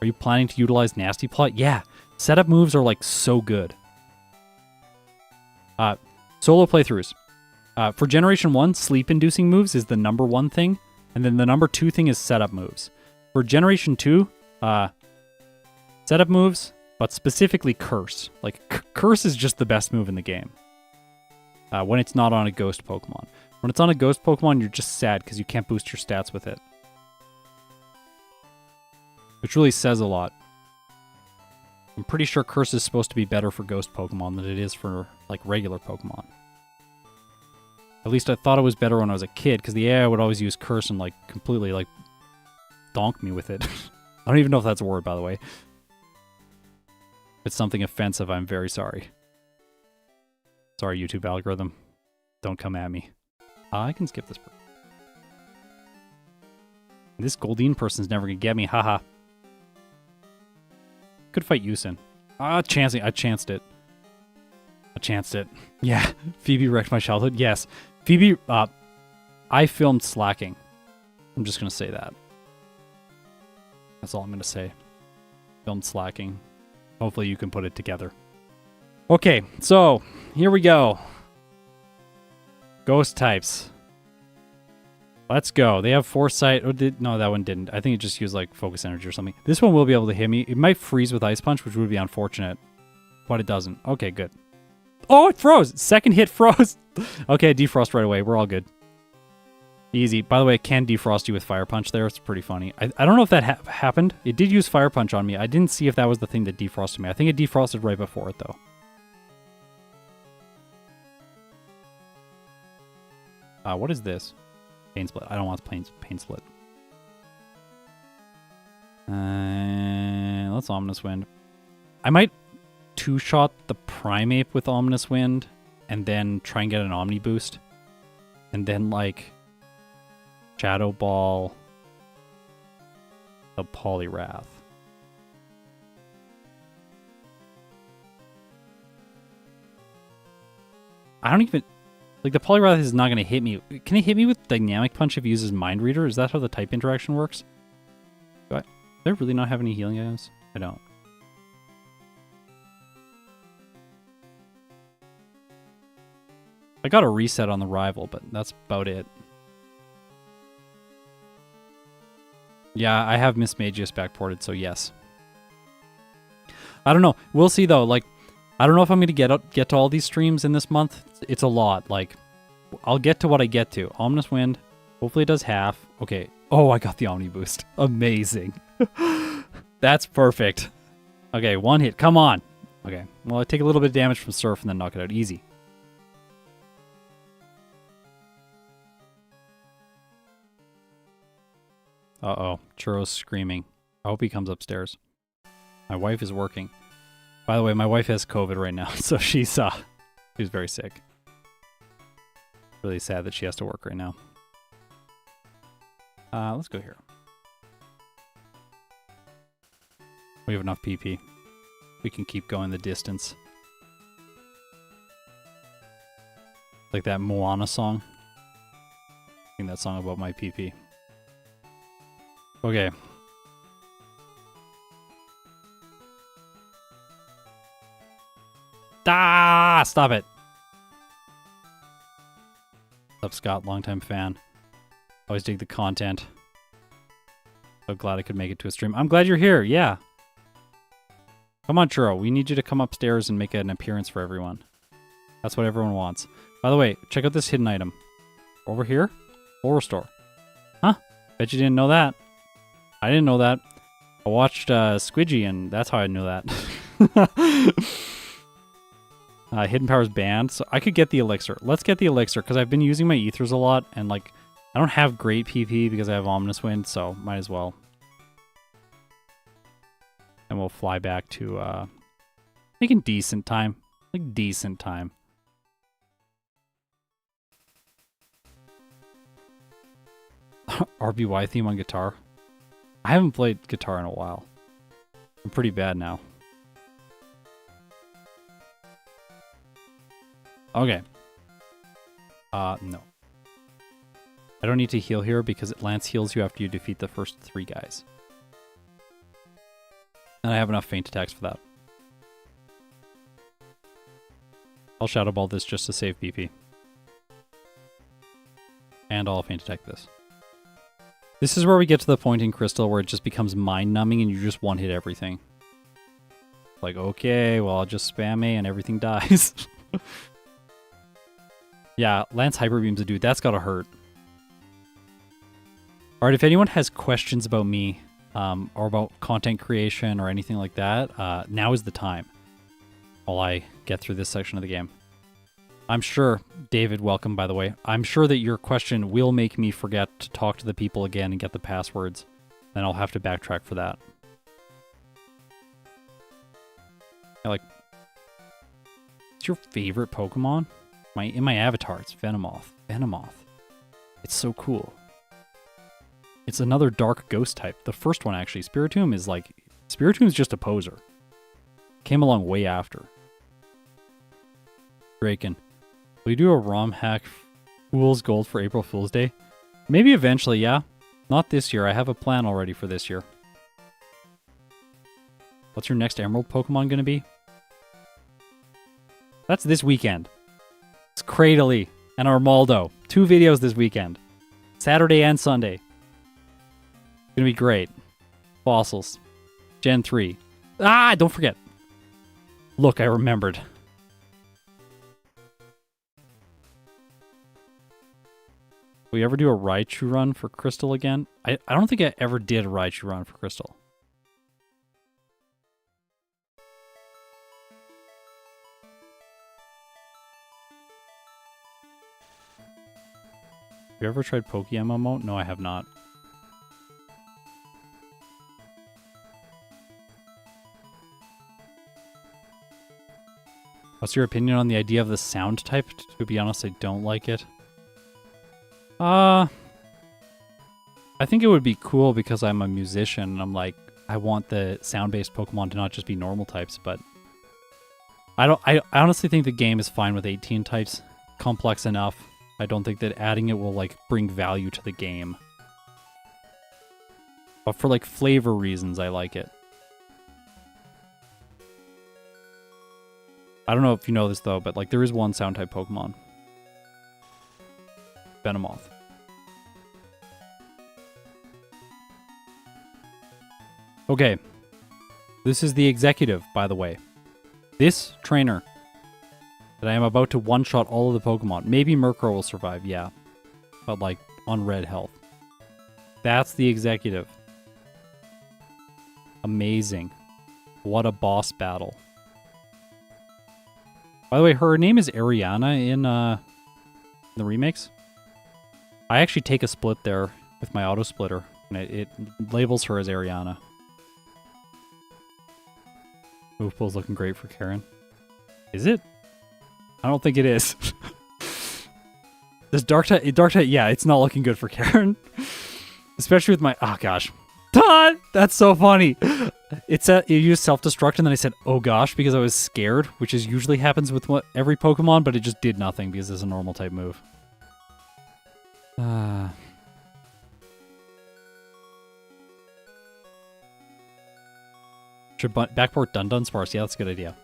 S1: Are you planning to utilize Nasty Plot? Yeah. Setup moves are like so good. Solo playthroughs. For Generation 1, sleep-inducing moves is the #1 thing, and then the #2 thing is setup moves. For Generation 2, setup moves... but specifically Curse. Like, Curse is just the best move in the game. When it's not on a Ghost Pokemon. When it's on a Ghost Pokemon, you're just sad because you can't boost your stats with it. Which really says a lot. I'm pretty sure Curse is supposed to be better for Ghost Pokemon than it is for, like, regular Pokemon. At least I thought it was better when I was a kid, because the AI would always use Curse and, like, completely, like, donk me with it. I don't even know if that's a word, by the way. If it's something offensive, I'm very sorry. Sorry, YouTube algorithm. Don't come at me. I can skip this person. This Goldeen person's never gonna get me, haha. Could fight Yusin. I chanced it. I chanced it. Yeah, Phoebe wrecked my childhood. Yes. Phoebe, I filmed slacking. I'm just gonna say that. That's all I'm gonna say. Filmed slacking. Hopefully you can put it together. Okay, so here we go. Ghost types. Let's go. They have Foresight. Oh, no, that one didn't. I think it just used like Focus Energy or something. This one will be able to hit me. It might freeze with Ice Punch, which would be unfortunate. But it doesn't. Okay, good. Oh, it froze. Second hit froze. Okay, defrost right away. We're all good. Easy. By the way, it can defrost you with Fire Punch there. It's pretty funny. I don't know if that happened. It did use Fire Punch on me. I didn't see if that was the thing that defrosted me. I think it defrosted right before it, though. What is this? Pain Split. I don't want Pain Split. Let's Ominous Wind. I might two-shot the Primeape with Ominous Wind and then try and get an Omni boost. And then, like... Shadow Ball, the Poliwrath. I don't even... Like, the Poliwrath is not going to hit me. Can it hit me with Dynamic Punch if it uses Mind Reader? Is that how the type interaction works? Do I really not have any healing items? I don't. I got a reset on the rival, but that's about it. Yeah, I have Miss Magius backported, so yes. I don't know. We'll see, though. Like, I don't know if I'm going to get to all these streams in this month. It's a lot. Like, I'll get to what I get to. Ominous Wind. Hopefully it does half. Okay. Oh, I got the Omni Boost. Amazing. That's perfect. Okay, one hit. Come on. Okay. Well, I take a little bit of damage from Surf and then knock it out. Easy. Uh-oh. Churro's screaming. hope he comes upstairs. My wife is working. By the way, my wife has COVID right now, so she's very sick. Really sad that she has to work right now. Let's go here. We have enough PP. We can keep going the distance. Like that Moana song. I think that song about my PP. Okay. Ah! Stop it! What's up, Scott? Longtime fan. Always dig the content. So glad I could make it to a stream. I'm glad you're here, yeah. Come on, Churro. We need you to come upstairs and make an appearance for everyone. That's what everyone wants. By the way, check out this hidden item. Over here? Horror store. Huh? Bet you didn't know that. I didn't know that. I watched Squidgy, and that's how I knew that. Hidden powers banned, so I could get the elixir. Let's get the elixir, because I've been using my ethers a lot, and like, I don't have great PP because I have Ominous Wind, so might as well. And we'll fly back to, making decent time. Like, decent time. RBY theme on guitar. I haven't played guitar in a while. I'm pretty bad now. Okay. No. I don't need to heal here because Lance heals you after you defeat the first 3 guys. And I have enough feint attacks for that. I'll Shadow Ball this just to save BP. And I'll feint attack this. This is where we get to the point in Crystal where it just becomes mind-numbing and you just one-hit everything. Like, okay, well, I'll just spam A and everything dies. Yeah, Lance Hyper Beam's a dude. That's gotta hurt. Alright, if anyone has questions about me, or about content creation or anything like that, now is the time. While I get through this section of the game. I'm sure, David, welcome by the way. I'm sure that your question will make me forget to talk to the people again and get the passwords. Then I'll have to backtrack for that. What's your favorite Pokemon? In my avatar, it's Venomoth. Venomoth. It's so cool. It's another dark ghost type. The first one, actually. Spiritomb is like... Spiritomb's just a poser. Came along way after. Draken. Will you do a ROM hack Fool's Gold for April Fool's Day? Maybe eventually, yeah. Not this year. I have a plan already for this year. What's your next Emerald Pokemon gonna be? That's this weekend. It's Cradily and Armaldo. 2 videos this weekend. Saturday and Sunday. It's gonna be great. Fossils. Gen 3. Ah, don't forget. Look, I remembered. Will you ever do a Raichu run for Crystal again? I don't think I ever did a Raichu run for Crystal. Have you ever tried PokeMMO? No, I have not. What's your opinion on the idea of the sound type? To be honest, I don't like it. I think it would be cool because I'm a musician and I'm like, I want the sound-based Pokemon to not just be normal types, but I honestly think the game is fine with 18 types. Complex enough. I don't think that adding it will like bring value to the game. But for like flavor reasons, I like it. I don't know if you know this though, but like there is one sound type Pokemon. Venomoth. Okay. This is the executive, by the way. This trainer that I am about to one-shot all of the Pokemon. Maybe Murkrow will survive, yeah. But like on red health. That's the executive. Amazing. What a boss battle. By the way, her name is Ariana in the remakes. I actually take a split there with my auto splitter, and it labels her as Ariana. Move pool's looking great for Karen. Is it? I don't think it is. This dark type, yeah, it's not looking good for Karen. Especially with my, oh gosh. That's so funny. It used self-destruct and then I said, oh gosh, because I was scared, which is usually happens with every Pokemon, but it just did nothing because it's a normal type move. Should backport Dun Sparse. Yeah, that's a good idea.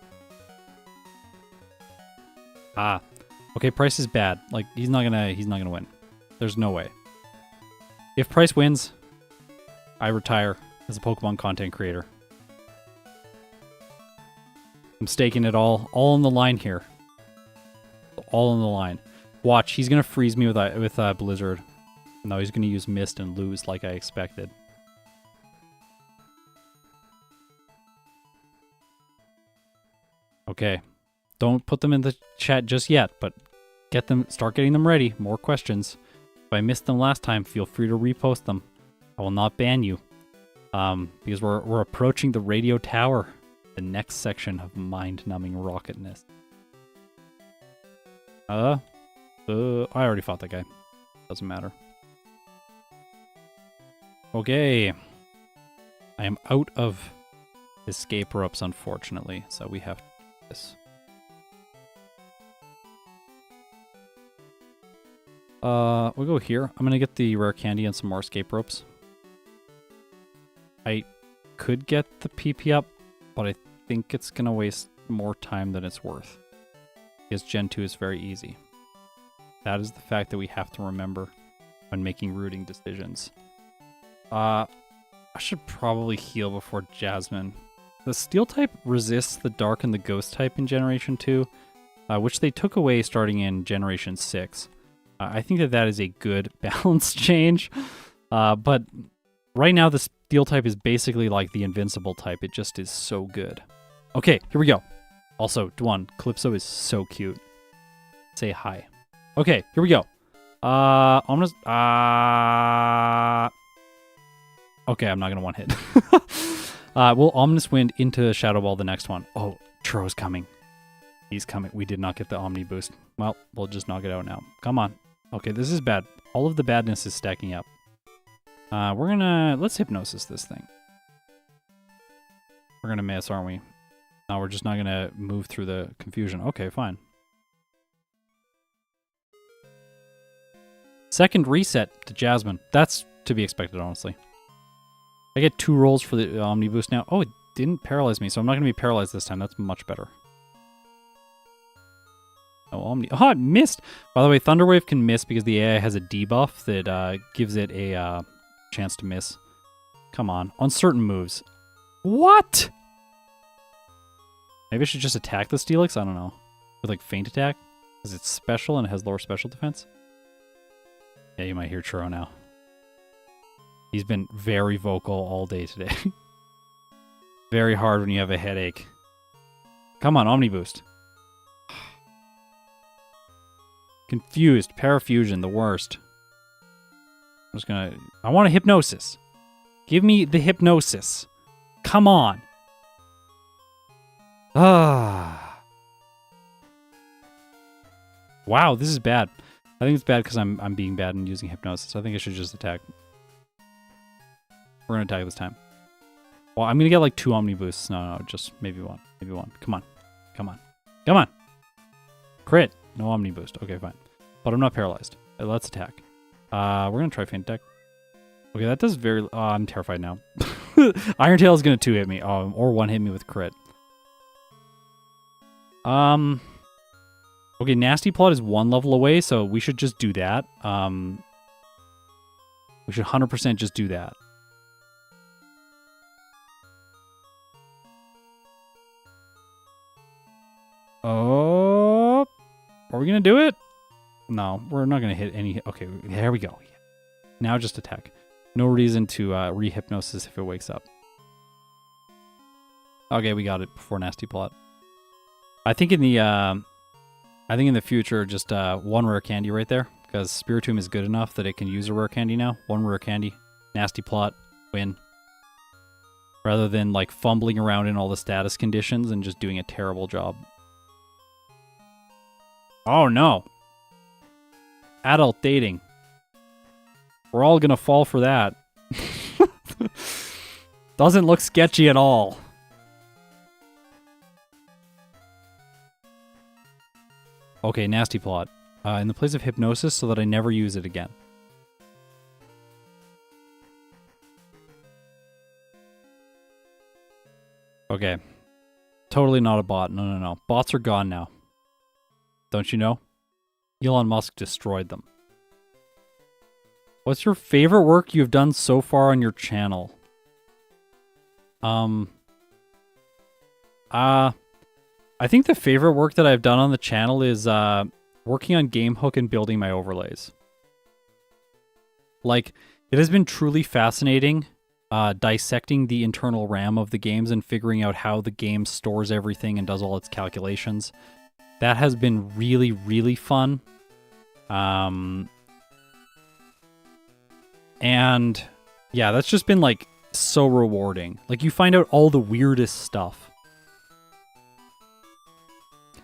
S1: Okay, Price is bad. Like, he's not gonna win. There's no way. If Price wins, I retire as a Pokemon content creator. I'm staking it all on the line here. All on the line. Watch, he's gonna freeze me with Blizzard. No, he's gonna use Mist and lose like I expected. Okay. Don't put them in the chat just yet, but start getting them ready. More questions. If I missed them last time, feel free to repost them. I will not ban you. Because we're approaching the radio tower. The next section of mind-numbing rocketness. I already fought that guy. Doesn't matter. Okay. I am out of escape ropes, unfortunately, so we have this. We'll go here. I'm gonna get the rare candy and some more escape ropes. I could get the PP up, but I think it's gonna waste more time than it's worth. Because Gen 2 is very easy. That is the fact that we have to remember when making routing decisions. I should probably heal before Jasmine. The Steel type resists the Dark and the Ghost type in Generation 2, which they took away starting in Generation 6. I think that is a good balance change, but right now the Steel type is basically like the Invincible type. It just is so good. Okay, here we go. Also, Dwan, Calypso is so cute. Say hi. Okay, here we go. Ominous. Okay, I'm not gonna one hit. We'll Ominous Wind into Shadow Ball the next one. Oh, Churro's coming. He's coming. We did not get the Omni boost. Well, we'll just knock it out now. Come on. Okay, this is bad. All of the badness is stacking up. Let's Hypnosis this thing. We're gonna miss, aren't we? No, we're just not gonna move through the confusion. Okay, fine. Second reset to Jasmine. That's to be expected, honestly. I get 2 rolls for the Omni boost now. Oh, it didn't paralyze me, so I'm not gonna be paralyzed this time. That's much better. Oh, Omni. Oh, it missed! By the way, Thunder Wave can miss because the AI has a debuff that gives it a chance to miss. Come on. On certain moves. What? Maybe I should just attack the Steelix? I don't know. With like Feint Attack? Because it's special and it has lower special defense? Yeah, you might hear Churro now. He's been very vocal all day today. Very hard when you have a headache. Come on, Omni Boost. Confused. Parafusion, the worst. I'm just gonna... I want a Hypnosis. Give me the Hypnosis. Come on. Wow, this is bad. I think it's bad because I'm being bad and using Hypnosis. I think I should just attack. We're going to attack this time. Well, I'm going to get like 2 Omni Boosts. No, just maybe one. Maybe one. Come on. Come on. Come on. Crit. No Omni Boost. Okay, fine. But I'm not paralyzed. Let's attack. We're going to try Feint Attack. Okay, that does very... Oh, I'm terrified now. Iron Tail is going to 2-hit me. Oh, or 1-hit me with crit. Okay, Nasty Plot is 1 level away, so we should just do that. We should 100% just do that. Oh, are we gonna do it? No, we're not gonna hit any. Okay, there we go. Now just attack. No reason to re-hypnosis if it wakes up. Okay, we got it before Nasty Plot. I think in the future, just 1 rare candy right there, because Spiritomb is good enough that it can use a rare candy now. 1 rare candy, Nasty Plot, win. rather than like fumbling around in all the status conditions and just doing a terrible job. Oh no. Adult dating. We're all gonna fall for that. Doesn't look sketchy at all. Okay, nasty plot. In the place of hypnosis so that I never use it again. Okay. Totally not a bot. No, no, no. Bots are gone now. Don't you know? Elon Musk destroyed them. What's your favorite work you've done so far on your channel? I think the favorite work that I've done on the channel is working on GameHook and building my overlays. Like, it has been truly fascinating dissecting the internal RAM of the games and figuring out how the game stores everything and does all its calculations. That has been really, really fun. And yeah, that's just been like so rewarding. Like, you find out all the weirdest stuff.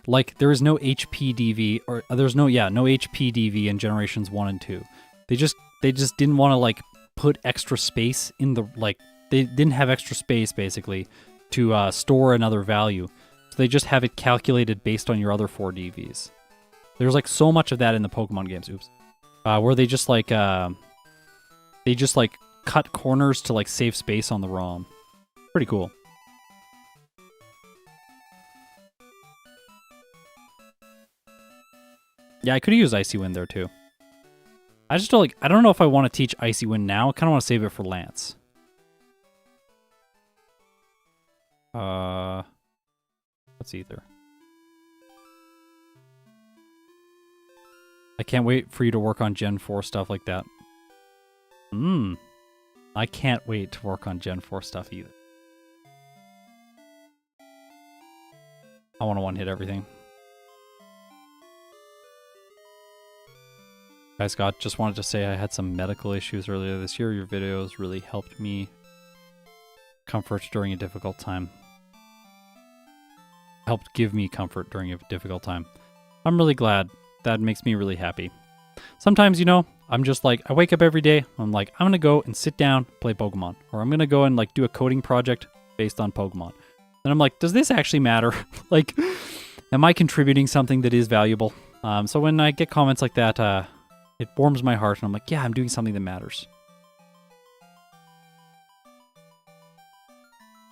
S1: Like, there is no HPDV, or there's no HPDV in generations 1 and 2. They just didn't want to like put extra space in the, like, they didn't have extra space basically to store another value. So they just have it calculated based on your other 4 DVs. There's like so much of that in the Pokemon games, where they just like cut corners to like save space on the ROM. Pretty cool. Yeah, I could have used Icy Wind there too. I just don't I don't know if I want to teach Icy Wind now. I kind of want to save it for Lance. What's Ether? I can't wait for you to work on Gen 4 stuff like that. I can't wait to work on Gen 4 stuff either. I want to one-hit everything. Hi Scott, just wanted to say I had some medical issues earlier this year. Your videos really helped me comfort during a difficult time. Helped give me comfort during a difficult time. I'm really glad. That makes me really happy. Sometimes, you know, I'm just like, I wake up every day, I'm like, I'm gonna go and sit down, play Pokemon. Or I'm gonna go and like do a coding project based on Pokemon. And I'm like, does this actually matter? Like, am I contributing something that is valuable? So when I get comments like that, it warms my heart, and I'm like, yeah, I'm doing something that matters.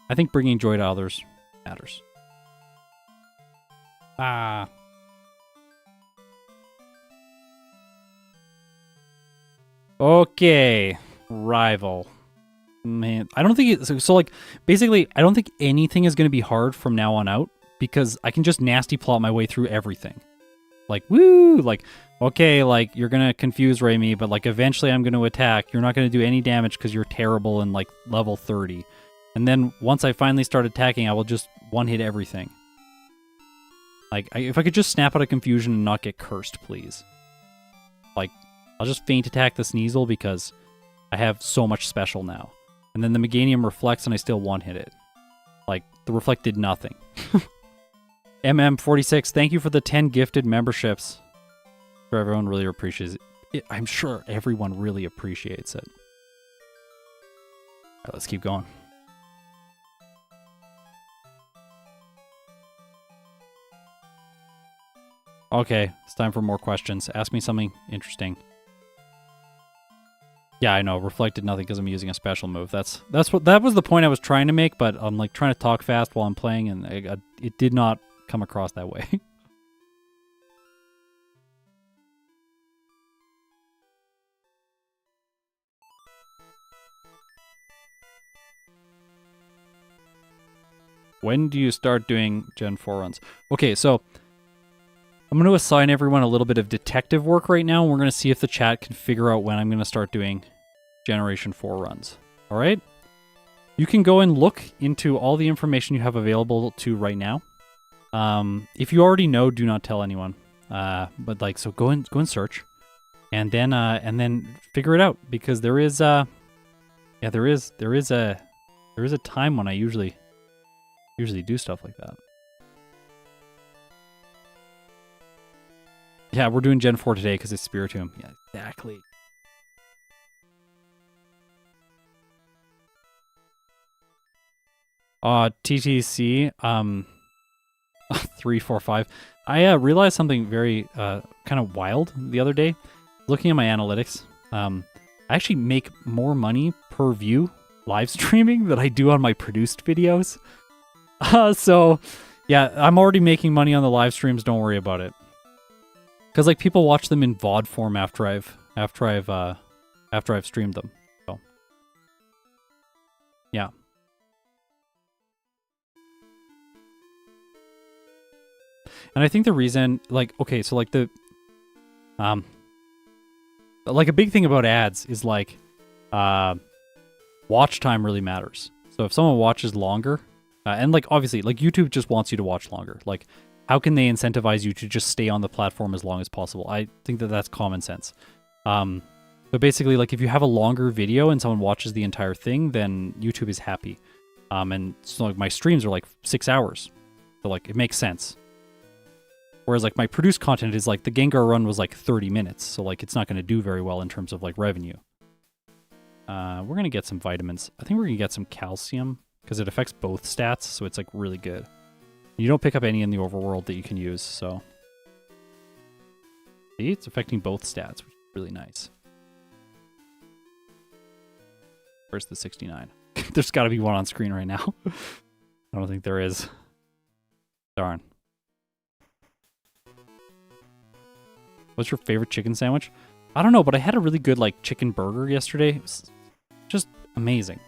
S1: I think bringing joy to others matters. Okay, rival. Man, I don't think it's so like basically I don't think anything is going to be hard from now on out because I can just nasty plot my way through everything. Like, woo, like, okay, like, you're going to confuse Ray me, but, like, eventually I'm going to attack. You're not going to do any damage because you're terrible in, like, level 30. And then once I finally start attacking, I will just one-hit everything. Like, if I could just snap out of confusion and not get cursed, please. Like, I'll just feint attack the Sneasel because I have so much special now. And then the Meganium reflects and I still one-hit it. Like, the reflect did nothing. MM46, thank you for the 10 gifted memberships. Sure, everyone really appreciates it. I'm sure everyone really appreciates it. All right, let's keep going. Okay, it's time for more questions. Ask me something interesting. Yeah, I know. Reflected nothing because I'm using a special move. That was the point I was trying to make, but I'm like trying to talk fast while I'm playing, and it did not come across that way. When do you start doing Gen 4 runs? Okay, so I'm going to assign everyone a little bit of detective work right now, and we're going to see if the chat can figure out when I'm going to start doing Generation 4 runs. All right? You can go and look into all the information you have available to right now. If you already know, do not tell anyone. But like, so go and search, and then figure it out, because there's There is a time when I usually do stuff like that. Yeah, we're doing Gen 4 today because it's Spiritomb. Yeah, exactly. TTC, 345. I realized something very kind of wild the other day. Looking at my analytics, I actually make more money per view live streaming than I do on my produced videos. So, yeah, I'm already making money on the live streams. Don't worry about it. Because like people watch them in VOD form after I've streamed them. So, yeah. And I think the reason, like, okay, so like the, like a big thing about ads is like, watch time really matters. So if someone watches longer, and like obviously, like YouTube just wants you to watch longer. Like, how can they incentivize you to just stay on the platform as long as possible? I think that that's common sense. But basically, like if you have a longer video and someone watches the entire thing, then YouTube is happy. And so like my streams are like 6 hours, so like it makes sense. Whereas like my produced content is like the Gengar run was like 30 minutes, so like it's not going to do very well in terms of like revenue. We're going to get some vitamins. I think we're going to get some calcium because it affects both stats, so it's like really good. You don't pick up any in the overworld that you can use, so. See, it's affecting both stats, which is really nice. Where's the 69? There's got to be one on screen right now. I don't think there is. Darn. What's your favorite chicken sandwich? I don't know, but I had a really good like chicken burger yesterday. It was just amazing.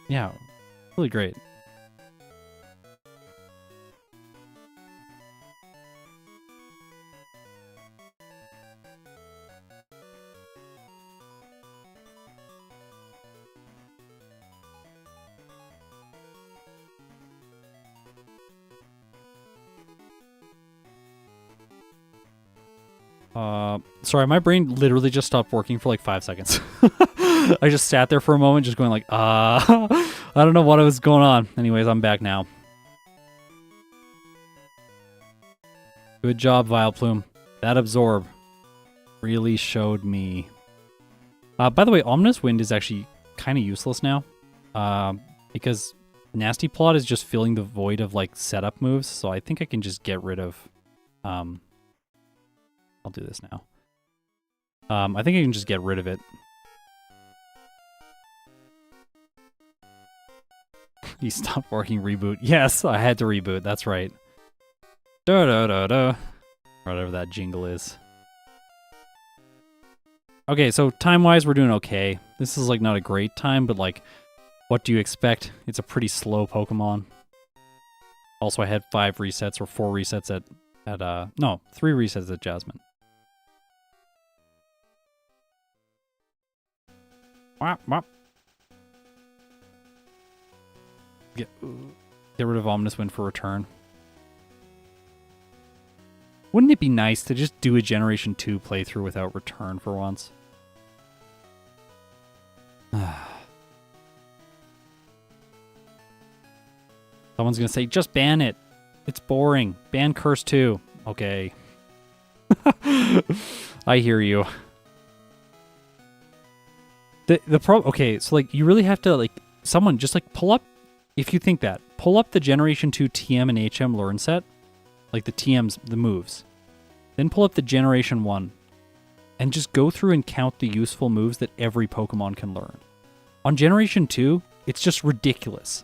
S1: Yeah, really great. Sorry, my brain literally just stopped working for like 5 seconds. I just sat there for a moment just going like, I don't know what was going on. Anyways, I'm back now. Good job, Vileplume. That absorb really showed me. By the way, Ominous Wind is actually kind of useless now. Because Nasty Plot is just filling the void of like setup moves, so I think I can just get rid of I'll do this now. I think I can just get rid of it. You stopped working, reboot. Yes, I had to reboot, that's right. Da-da-da-da. Whatever that jingle is. Okay, so time-wise, we're doing okay. This is like not a great time, but like, what do you expect? It's a pretty slow Pokemon. Also, I had 5 resets or 4 resets no, 3 resets at Jasmine. Wop, wop. Get rid of Ominous Wind for return. Wouldn't it be nice to just do a Generation 2 playthrough without return for once? Someone's gonna say, just ban it. It's boring. Ban Curse 2. Okay. I hear you. Okay, so like you really have to like someone just like pull up, if you think that, pull up the Generation 2 TM and HM learn set, like the TMs, the moves. Then pull up the Generation 1 and just go through and count the useful moves that every Pokemon can learn. On Generation 2, it's just ridiculous.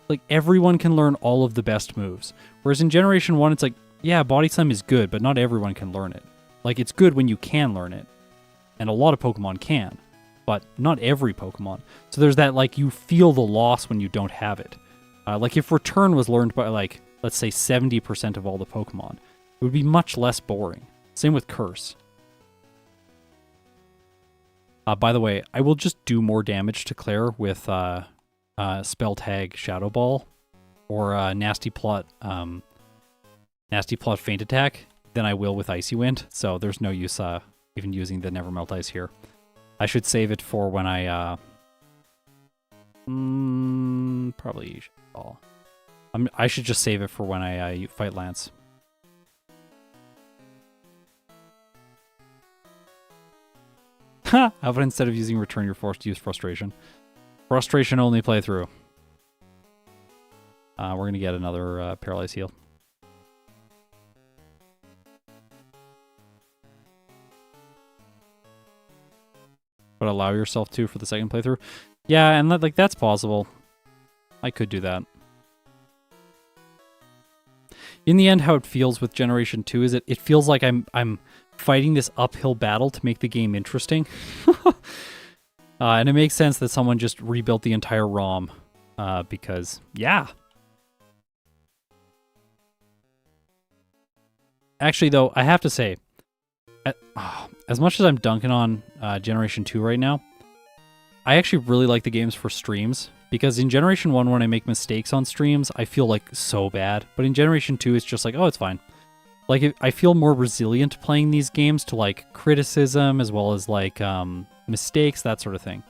S1: Like everyone can learn all of the best moves. Whereas in Generation 1, it's like, yeah, Body Slam is good, but not everyone can learn it. Like it's good when you can learn it. And a lot of Pokemon can. But not every Pokemon. So there's that, like, you feel the loss when you don't have it. Like, if Return was learned by, like, let's say 70% of all the Pokemon, it would be much less boring. Same with Curse. By the way, I will just do more damage to Claire with Spell Tag Shadow Ball or Nasty Plot Feint Attack than I will with Icy Wind. So there's no use even using the Never Melt Ice here. I should save it for when I Probably should fall. I should just save it for when I fight Lance. How about instead of using return, you're forced to use frustration? Frustration only playthrough. We're going to get another paralyzed heal. But allow yourself to for the second playthrough. Yeah, and like that's possible. I could do that. In the end, how it feels with Generation 2 is it feels like I'm fighting this uphill battle to make the game interesting. And it makes sense that someone just rebuilt the entire ROM because, yeah. Actually, though, I have to say, as much as I'm dunking on Generation 2 right now, I actually really like the games for streams. Because in Generation 1, when I make mistakes on streams, I feel like so bad. But in Generation 2, it's just like, oh, it's fine. Like, I feel more resilient playing these games to, like, criticism as well as, like, mistakes, that sort of thing.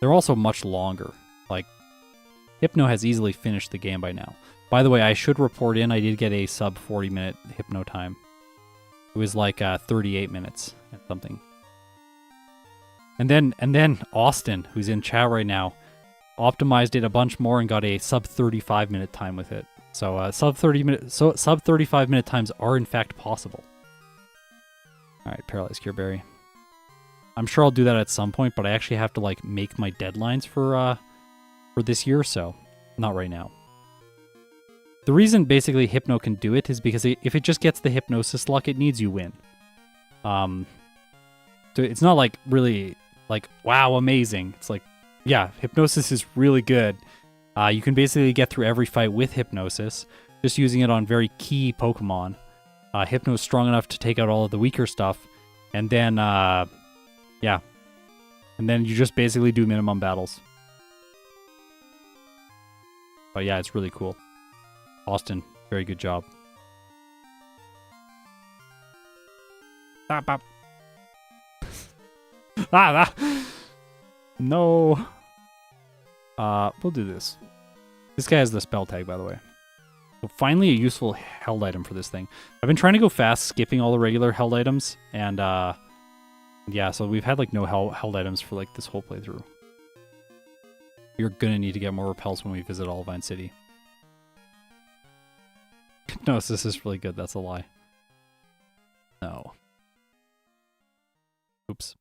S1: They're also much longer. Like, Hypno has easily finished the game by now. By the way, I should report in, I did get a sub 40-minute Hypno time. It was like 38 minutes and something. And then Austin, who's in chat right now, optimized it a bunch more and got a sub 35-minute time with it. So sub 35-minute times are in fact possible. All right, Paralyzed Cure Berry. I'm sure I'll do that at some point, but I actually have to like make my deadlines for this year, so not right now. The reason basically Hypno can do it is because if it just gets the Hypnosis luck it needs, you win. So it's not like really like, wow, amazing. It's like, yeah, Hypnosis is really good. You can basically get through every fight with Hypnosis, just using it on very key Pokemon. Hypno is strong enough to take out all of the weaker stuff, and then, yeah. And then you just basically do minimum battles. But yeah, it's really cool. Austin, very good job. Bop, bop. No. We'll do this. This guy has the spell tag, by the way. So finally a useful held item for this thing. I've been trying to go fast, skipping all the regular held items, and yeah, so we've had like no held items for like this whole playthrough. You're gonna need to get more repels when we visit Olivine City. No, this is really good, that's a lie. No. Oops.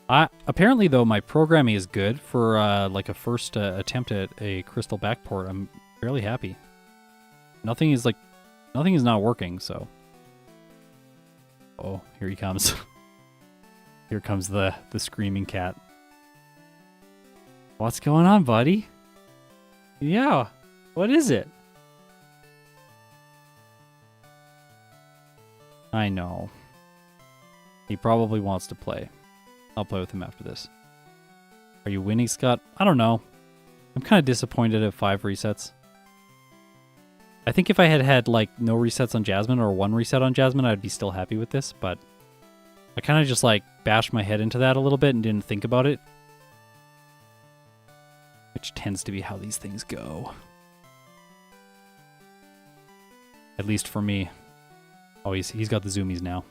S1: Apparently, though, my programming is good for like a first attempt at a crystal backport. I'm fairly happy. Nothing is not working. So, oh, here he comes. Here comes the screaming cat. What's going on, buddy? Yeah, what is it? I know. He probably wants to play. I'll play with him after this. Are you winning, Scott? I don't know. I'm kind of disappointed at 5 resets. I think if I had like no resets on Jasmine or 1 reset on Jasmine, I'd be still happy with this, but I kind of just like bashed my head into that a little bit and didn't think about it. Which tends to be how these things go. At least for me. Oh, he's got the zoomies now.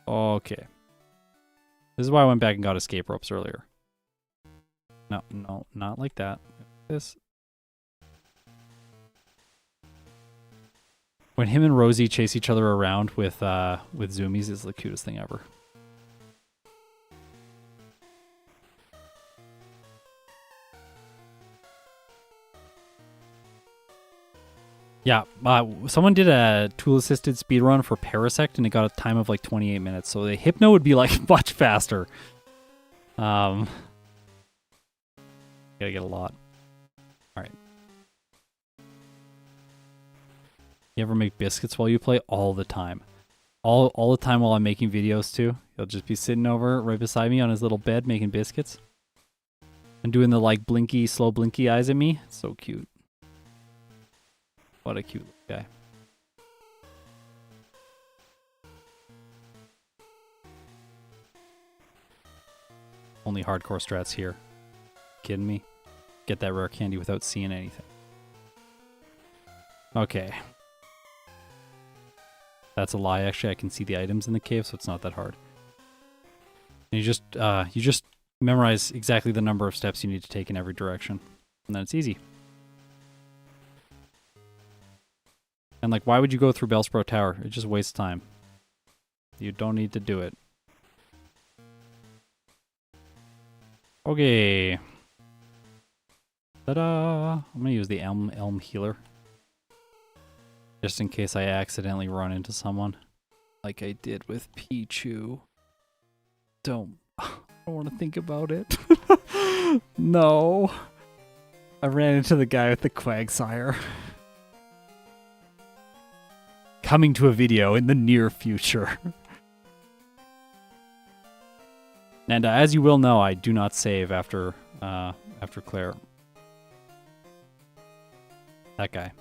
S1: Okay. This is why I went back and got escape ropes earlier. No, not like that. This. When him and Rosie chase each other around with zoomies is the cutest thing ever. Yeah, someone did a tool-assisted speedrun for Parasect, and it got a time of like 28 minutes. So the Hypno would be like much faster. Gotta get a lot. All right. You ever make biscuits while you play? All the time. All the time while I'm making videos too. He'll just be sitting over right beside me on his little bed making biscuits. And doing the like blinky, slow blinky eyes at me. It's so cute. What a cute guy. only hardcore strats here. Kidding me? Get that rare candy without seeing anything. Okay. That's a lie. Actually, I can see the items in the cave, so it's not that hard. And you just memorize exactly the number of steps you need to take in every direction, and then it's easy. And like, why would you go through Bellsprout Tower? It just wastes time. You don't need to do it. Okay. Ta-da! I'm gonna use the Elm Healer. Just in case I accidentally run into someone. Like I did with Pichu. I don't want to think about it. No. I ran into the guy with the Quagsire. Coming to a video in the near future. And as you will know, I do not save after Claire. That guy.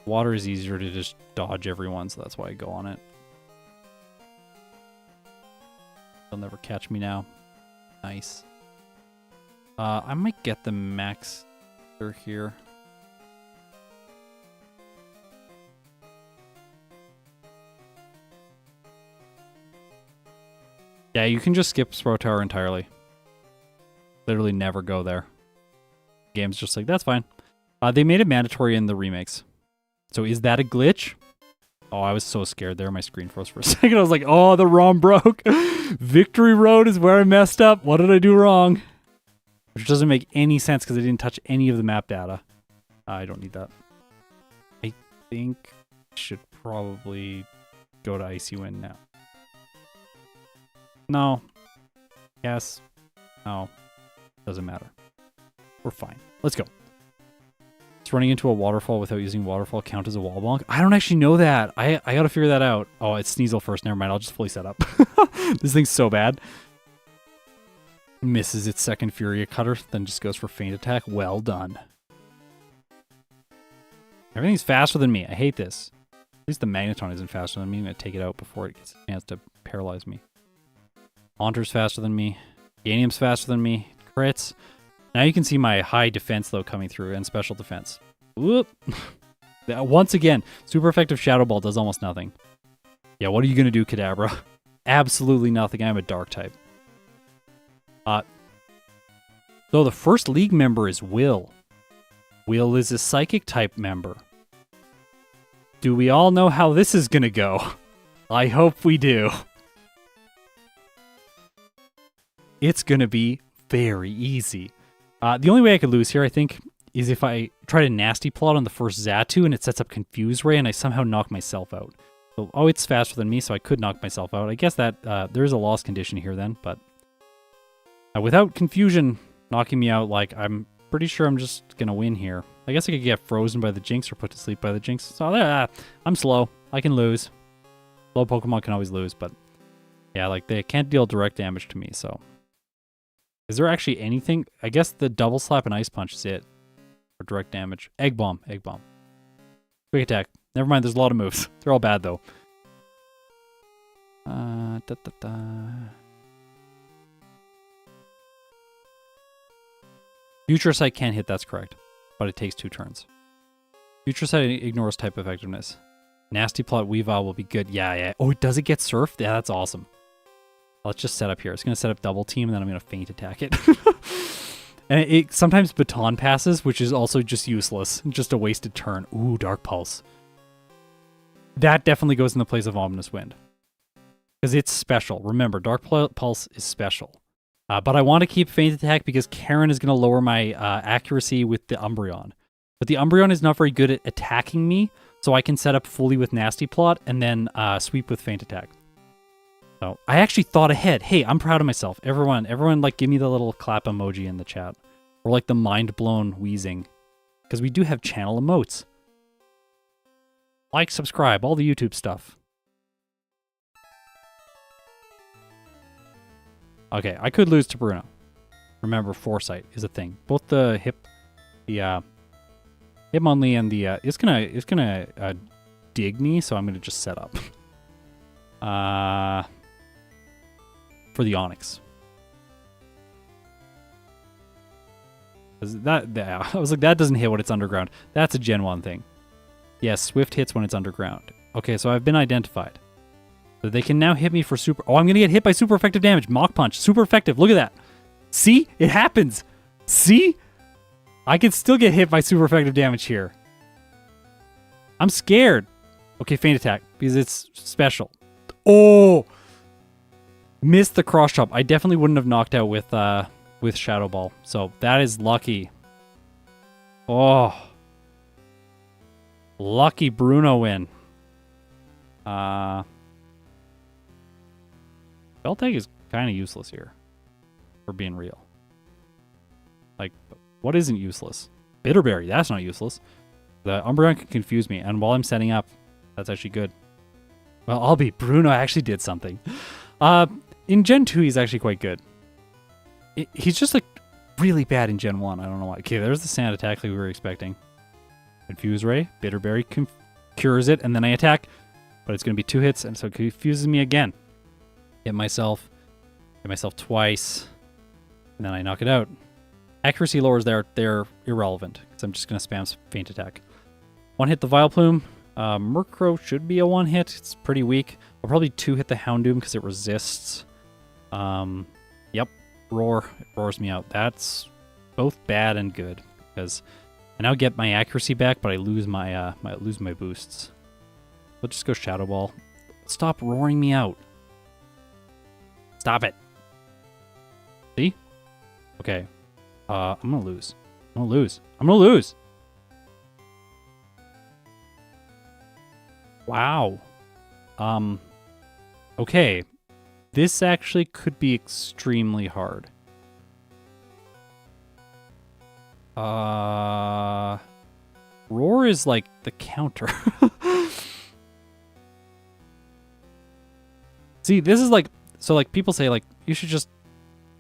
S1: Water is easier to just dodge everyone, so that's why I go on it. They'll never catch me now. Nice. I might get the max here. Yeah, you can just skip Sprout Tower entirely. Literally never go there. Game's just like, that's fine. They made it mandatory in the remakes. So is that a glitch? Oh, I was so scared there. My screen froze for a second. I was like, oh, the ROM broke. Victory Road is where I messed up. What did I do wrong? Which doesn't make any sense because I didn't touch any of the map data. I don't need that. I think I should probably go to Icy Wind now. No. Yes. No. Doesn't matter. We're fine. Let's go. Does running into a waterfall without using waterfall count as a wall bonk? I don't actually know that. I gotta figure that out. Oh, it's Sneasel first. Never mind. I'll just fully set up. This thing's so bad. Misses its second Furia Cutter, then just goes for Feint Attack. Well done. Everything's faster than me. I hate this. At least the Magneton isn't faster than me. I'm gonna take it out before it gets a chance to paralyze me. Haunter's faster than me. Ganium's faster than me. Crits. Now you can see my high defense, though, coming through, and special defense. Whoop. Once again, super effective Shadow Ball does almost nothing. Yeah, what are you going to do, Kadabra? Absolutely nothing. I'm a Dark type. So the first League member is Will. Will is a Psychic type member. Do we all know how this is going to go? I hope we do. It's going to be very easy. The only way I could lose here, I think, is if I try to Nasty Plot on the first Xatu and it sets up Confuse Ray and I somehow knock myself out. So, oh, it's faster than me, so I could knock myself out. I guess that there is a loss condition here then, but without Confusion knocking me out, like, I'm pretty sure I'm just going to win here. I guess I could get frozen by the Jinx or put to sleep by the Jinx. So, I'm slow. I can lose. Slow Pokemon can always lose, but yeah, like, they can't deal direct damage to me, so. Is there actually anything? I guess the Double Slap and Ice Punch is it. For direct damage. Egg Bomb. Egg Bomb. Quick Attack. Never mind, there's a lot of moves. They're all bad, though. Future Sight can't hit, that's correct. But it takes 2 turns. Future Sight ignores type effectiveness. Nasty Plot Weavile will be good. Yeah. Oh, does it get surfed? Yeah, that's awesome. Let's just set up here. It's going to set up double team, and then I'm going to feint attack it. And it sometimes baton passes, which is also just useless. Just a wasted turn. Ooh, Dark Pulse. That definitely goes in the place of Ominous Wind. Because it's special. Remember, Dark Pulse is special. But I want to keep feint attack because Karen is going to lower my accuracy with the Umbreon. But the Umbreon is not very good at attacking me, so I can set up fully with Nasty Plot and then sweep with feint attack. So I actually thought ahead. Hey, I'm proud of myself. Everyone, like, give me the little clap emoji in the chat. Or like the mind-blown wheezing. Because we do have channel emotes. Like, subscribe, all the YouTube stuff. Okay, I could lose to Bruno. Remember, Foresight is a thing. Both the Hitmonlee and the it's gonna dig me, so I'm gonna just set up. for the Onyx. I was like, that doesn't hit when it's underground. That's a Gen 1 thing. Yes, Swift hits when it's underground. Okay, so I've been identified. So they can now hit me for super... Oh, I'm going to get hit by super effective damage. Mach Punch. Super effective. Look at that. See? It happens. See? I can still get hit by super effective damage here. I'm scared. Okay, Feint Attack, because it's special. Oh! Missed the cross chop. I definitely wouldn't have knocked out with Shadow Ball. So that is lucky. Oh. Lucky Bruno win. Spell Tag is kind of useless here. For being real. Like, what isn't useless? Bitterberry, that's not useless. The Umbreon can confuse me, and while I'm setting up, that's actually good. Well, I'll be Bruno actually did something. In Gen 2, he's actually quite good. He's just like really bad in Gen 1. I don't know why. Okay, there's the sand attack like we were expecting. Confuse Ray, Bitterberry cures it, and then I attack. But it's going to be 2 hits, and so it confuses me again. Hit myself twice, and then I knock it out. Accuracy lowers they're irrelevant, because I'm just going to spam Feint Attack. 1 hit the Vileplume. Murkrow should be a 1 hit. It's pretty weak. I'll probably 2 hit the Houndoom because it resists. Yep. Roar. It roars me out. That's both bad and good, because I now get my accuracy back, but I lose my my boosts. Let's just go Shadow Ball. Stop roaring me out. Stop it. See? Okay. I'm gonna lose. I'm gonna lose. Wow. Okay. This actually could be extremely hard. Roar is like the counter. See, this is like, so like people say like, you should just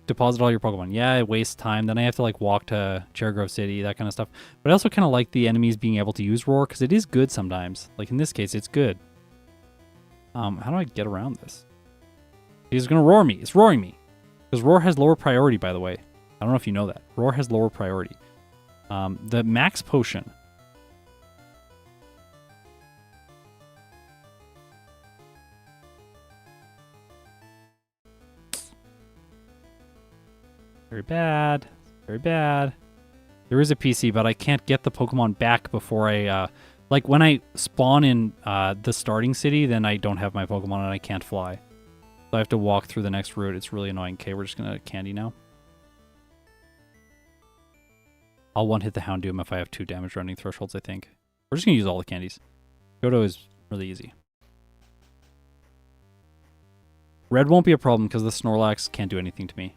S1: deposit all your Pokemon. Yeah, it wastes time. Then I have to like walk to Cherrygrove City, that kind of stuff. But I also kind of like the enemies being able to use Roar because it is good sometimes. Like in this case, it's good. How do I get around this? He's going to roar me. It's roaring me. Because Roar has lower priority, by the way. I don't know if you know that. Roar has lower priority. The Max Potion. Very bad. Very bad. There is a PC, but I can't get the Pokemon back before I... like, when I spawn in the starting city, then I don't have my Pokemon and I can't fly. So I have to walk through the next route. It's really annoying. Okay, we're just going to Candy now. I'll one-hit the Houndoom if I have 2 damage running thresholds, I think. We're just going to use all the candies. Johto is really easy. Red won't be a problem because the Snorlax can't do anything to me.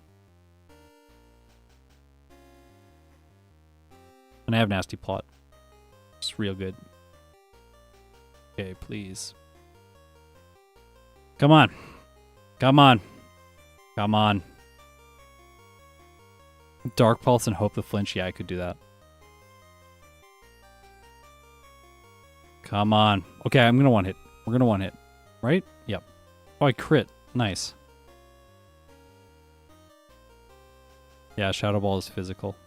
S1: And I have Nasty Plot. It's real good. Okay, please. Come on. Come on. Come on. Dark Pulse and hope the flinch. Yeah, I could do that. Come on. Okay, I'm going to one-hit. We're going to one-hit. Right? Yep. Oh, I crit. Nice. Yeah, Shadow Ball is physical.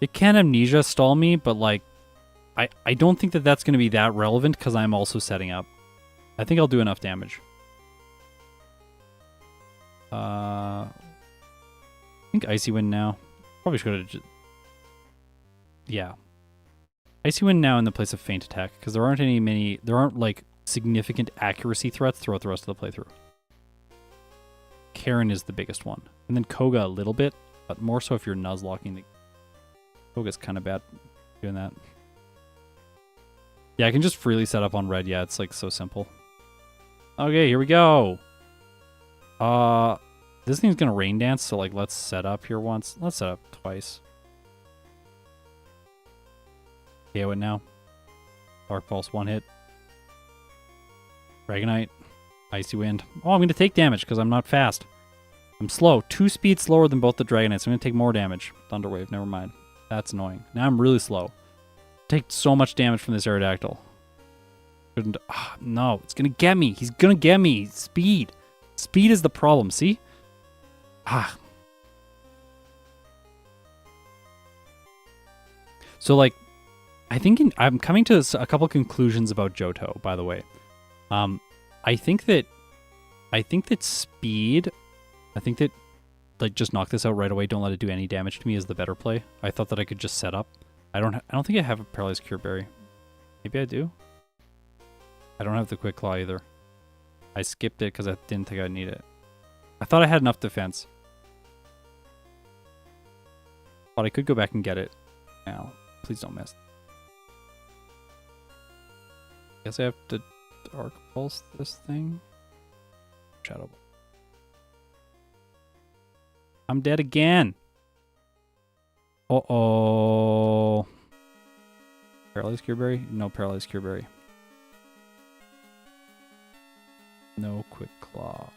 S1: It can Amnesia stall me, but like, I don't think that that's going to be that relevant because I'm also setting up. I think I'll do enough damage. I think Icy Wind now. Probably should have just... Yeah. Icy Wind now in the place of Feint Attack, because there aren't like significant accuracy threats throughout the rest of the playthrough. Karen is the biggest one. And then Koga a little bit, but more so if you're Nuzlocking the... Koga's kind of bad doing that. Yeah, I can just freely set up on red. Yeah, it's like so simple. Okay, here we go. This thing's gonna rain dance, so like let's set up here once. Let's set up twice. KO it now. Dark Pulse, 1 hit. Dragonite. Icy Wind. Oh, I'm gonna take damage because I'm not fast. I'm slow. 2 speed slower than both the Dragonites. I'm gonna take more damage. Thunder Wave, never mind. That's annoying. Now I'm really slow. Take so much damage from this Aerodactyl. Shouldn't... no, it's going to get me. He's going to get me. Speed. Speed is the problem, see? So, like, I think I'm coming to a couple conclusions about Johto, by the way. I think that speed, like, just knock this out right away, don't let it do any damage to me is the better play. I thought that I could just set up. I don't think I have a Paralyzed Cure Berry. Maybe I do? I don't have the Quick Claw either. I skipped it because I didn't think I'd need it. I thought I had enough defense. But I could go back and get it now. Please don't miss. Guess I have to Dark Pulse this thing. Shadow Ball. I'm dead again. Uh-oh. Paralyzed Cure Berry? No Paralyzed Cure Berry. No Quick Claw.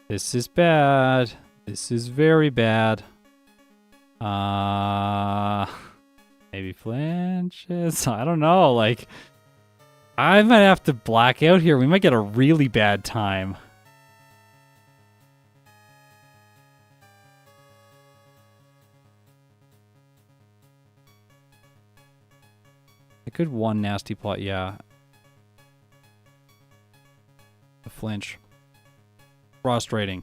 S1: This is bad. This is very bad. Maybe flinches. I don't know. Like, I might have to black out here. We might get a really bad time. I could one nasty plot, yeah. A flinch. Frustrating.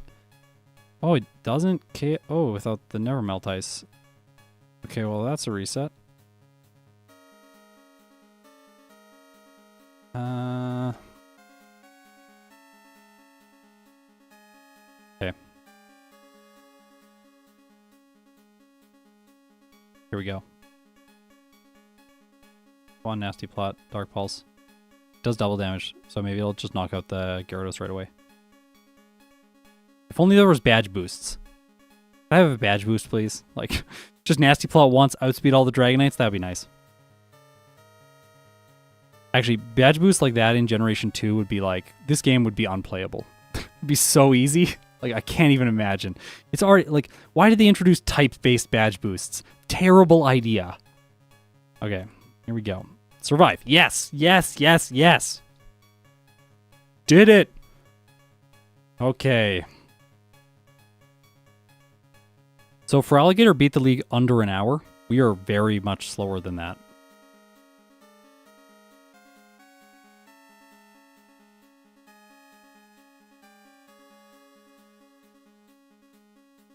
S1: Oh, it doesn't oh, without the Never Melt Ice. Okay, well, that's a reset. Okay. Here we go. One nasty plot, Dark Pulse. Does double damage, so maybe it'll just knock out the Gyarados right away. If only there was badge boosts. Could I have a badge boost, please? Like, just nasty plot once, outspeed all the Dragonites, that'd be nice. Actually, badge boosts like that in Generation 2 would be like, this game would be unplayable. It'd be so easy. Like, I can't even imagine. It's already, like, why did they introduce type-based badge boosts? Terrible idea. Okay, here we go. Survive. Yes, yes, yes, yes. Did it. Okay. So for Alligator beat the league under an hour, we are very much slower than that.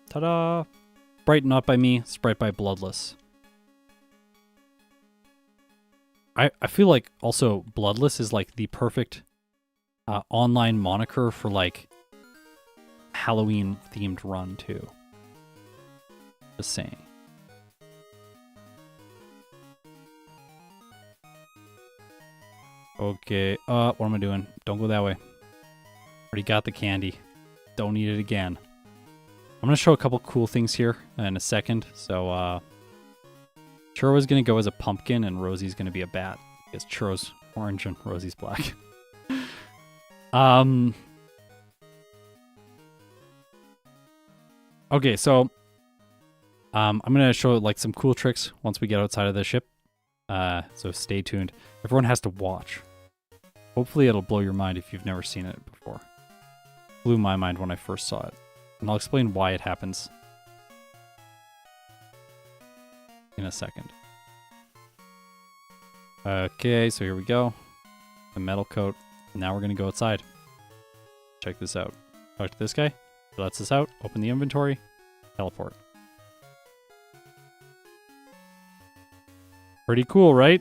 S1: Ta-da! Sprite not by me, Sprite by Bloodless. I feel like also Bloodless is like the perfect online moniker for like Halloween themed run too. Just saying. Okay, what am I doing? Don't go that way. Already got the candy. Don't need it again. I'm gonna show a couple cool things here in a second. So, Churro is gonna go as a pumpkin, and Rosie's gonna be a bat. Because Churro's orange and Rosie's black. Okay, so I'm gonna show like some cool tricks once we get outside of the ship. So stay tuned. Everyone has to watch. Hopefully it'll blow your mind if you've never seen it before. Blew my mind when I first saw it. And I'll explain why it happens in a second. Okay, so here we go. The metal coat. Now we're gonna go outside. Check this out. Talk to this guy. He lets us out. Open the inventory. Teleport. Pretty cool, right?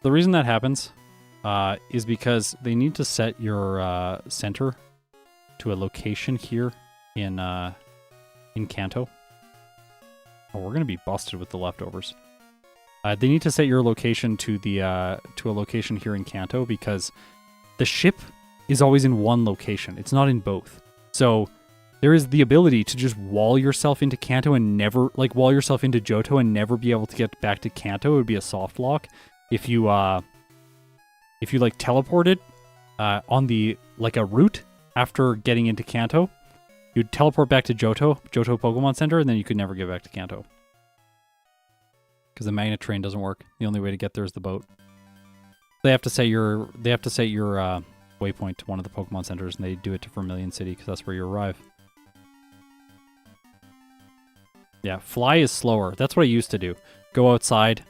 S1: The reason that happens is because they need to set your center to a location here in Kanto. Oh, we're gonna be busted with the leftovers. They need to set your location to a location here in Kanto because the ship is always in one location. It's not in both. So there is the ability to just wall yourself into Kanto and never, like, wall yourself into Johto and never be able to get back to Kanto. It would be a soft lock if you like teleported on the, like, a route after getting into Kanto, you'd teleport back to Johto Pokemon Center, and then you could never get back to Kanto. Because the magnet train doesn't work. The only way to get there is the boat. They have to set your waypoint to one of the Pokemon centers, and they do it to Vermilion City because that's where you arrive. Yeah, fly is slower. That's what I used to do. Go outside,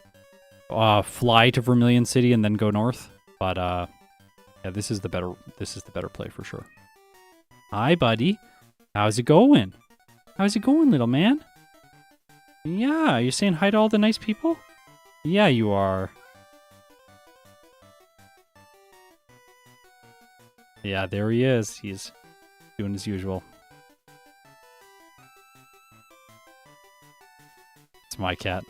S1: fly to Vermilion City, and then go north. But yeah, this is the better play for sure. Hi, buddy. How's it going? How's it going, little man? Yeah, you're saying hi to all the nice people? Yeah, you are. Yeah, there he is. He's doing as usual. It's my cat.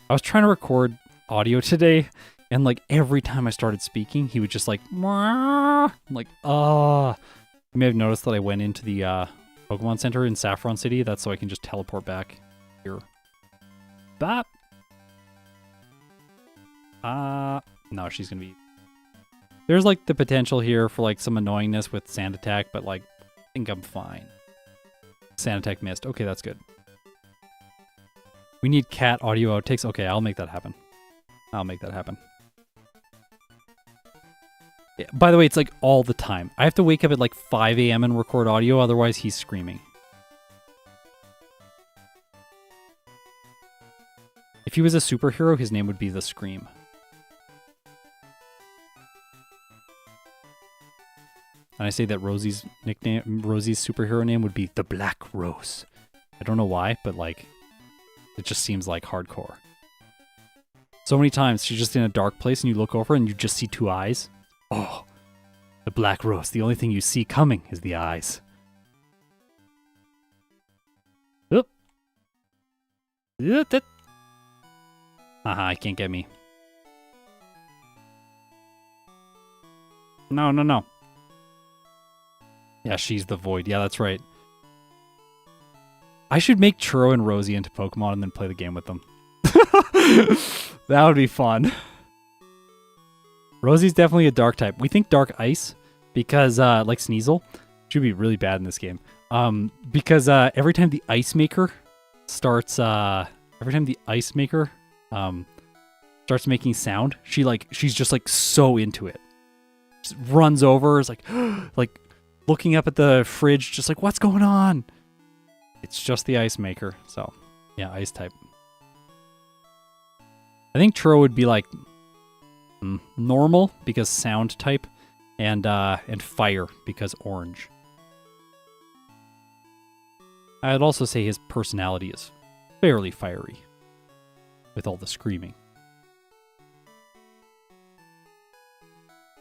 S1: I was trying to record audio today, and like every time I started speaking, he would just like, I'm like, You may have noticed that I went into the Pokemon Center in Saffron City. That's so I can just teleport back here. Bop. No, she's gonna be... There's like the potential here for like some annoyingness with Sand Attack, but like, I think I'm fine. Sand Attack missed. Okay, that's good. We need cat audio outtakes. Okay, I'll make that happen. I'll make that happen. Yeah, by the way, it's like all the time. I have to wake up at like 5 a.m. and record audio, otherwise he's screaming. If he was a superhero, his name would be the Scream. And I say that Rosie's superhero name would be the Black Rose. I don't know why, but like, it just seems like hardcore. So many times she's just in a dark place and you look over and you just see two eyes. Oh, the Black Rose. The only thing you see coming is the eyes. Oop. Haha, he can't get me. No, no, no. Yeah, she's the Void. Yeah, that's right. I should make Churro and Rosie into Pokemon and then play the game with them. That would be fun. Rosie's definitely a dark type. We think dark ice because, like Sneasel, should be really bad in this game. Because every time the Ice Maker starts, starts making sound, she's just like so into it. Just runs over, is like, like looking up at the fridge, just like, what's going on? It's just the Ice Maker. So, yeah, ice type. I think Churro would be like normal because sound type, and fire because orange. I'd also say his personality is fairly fiery with all the screaming.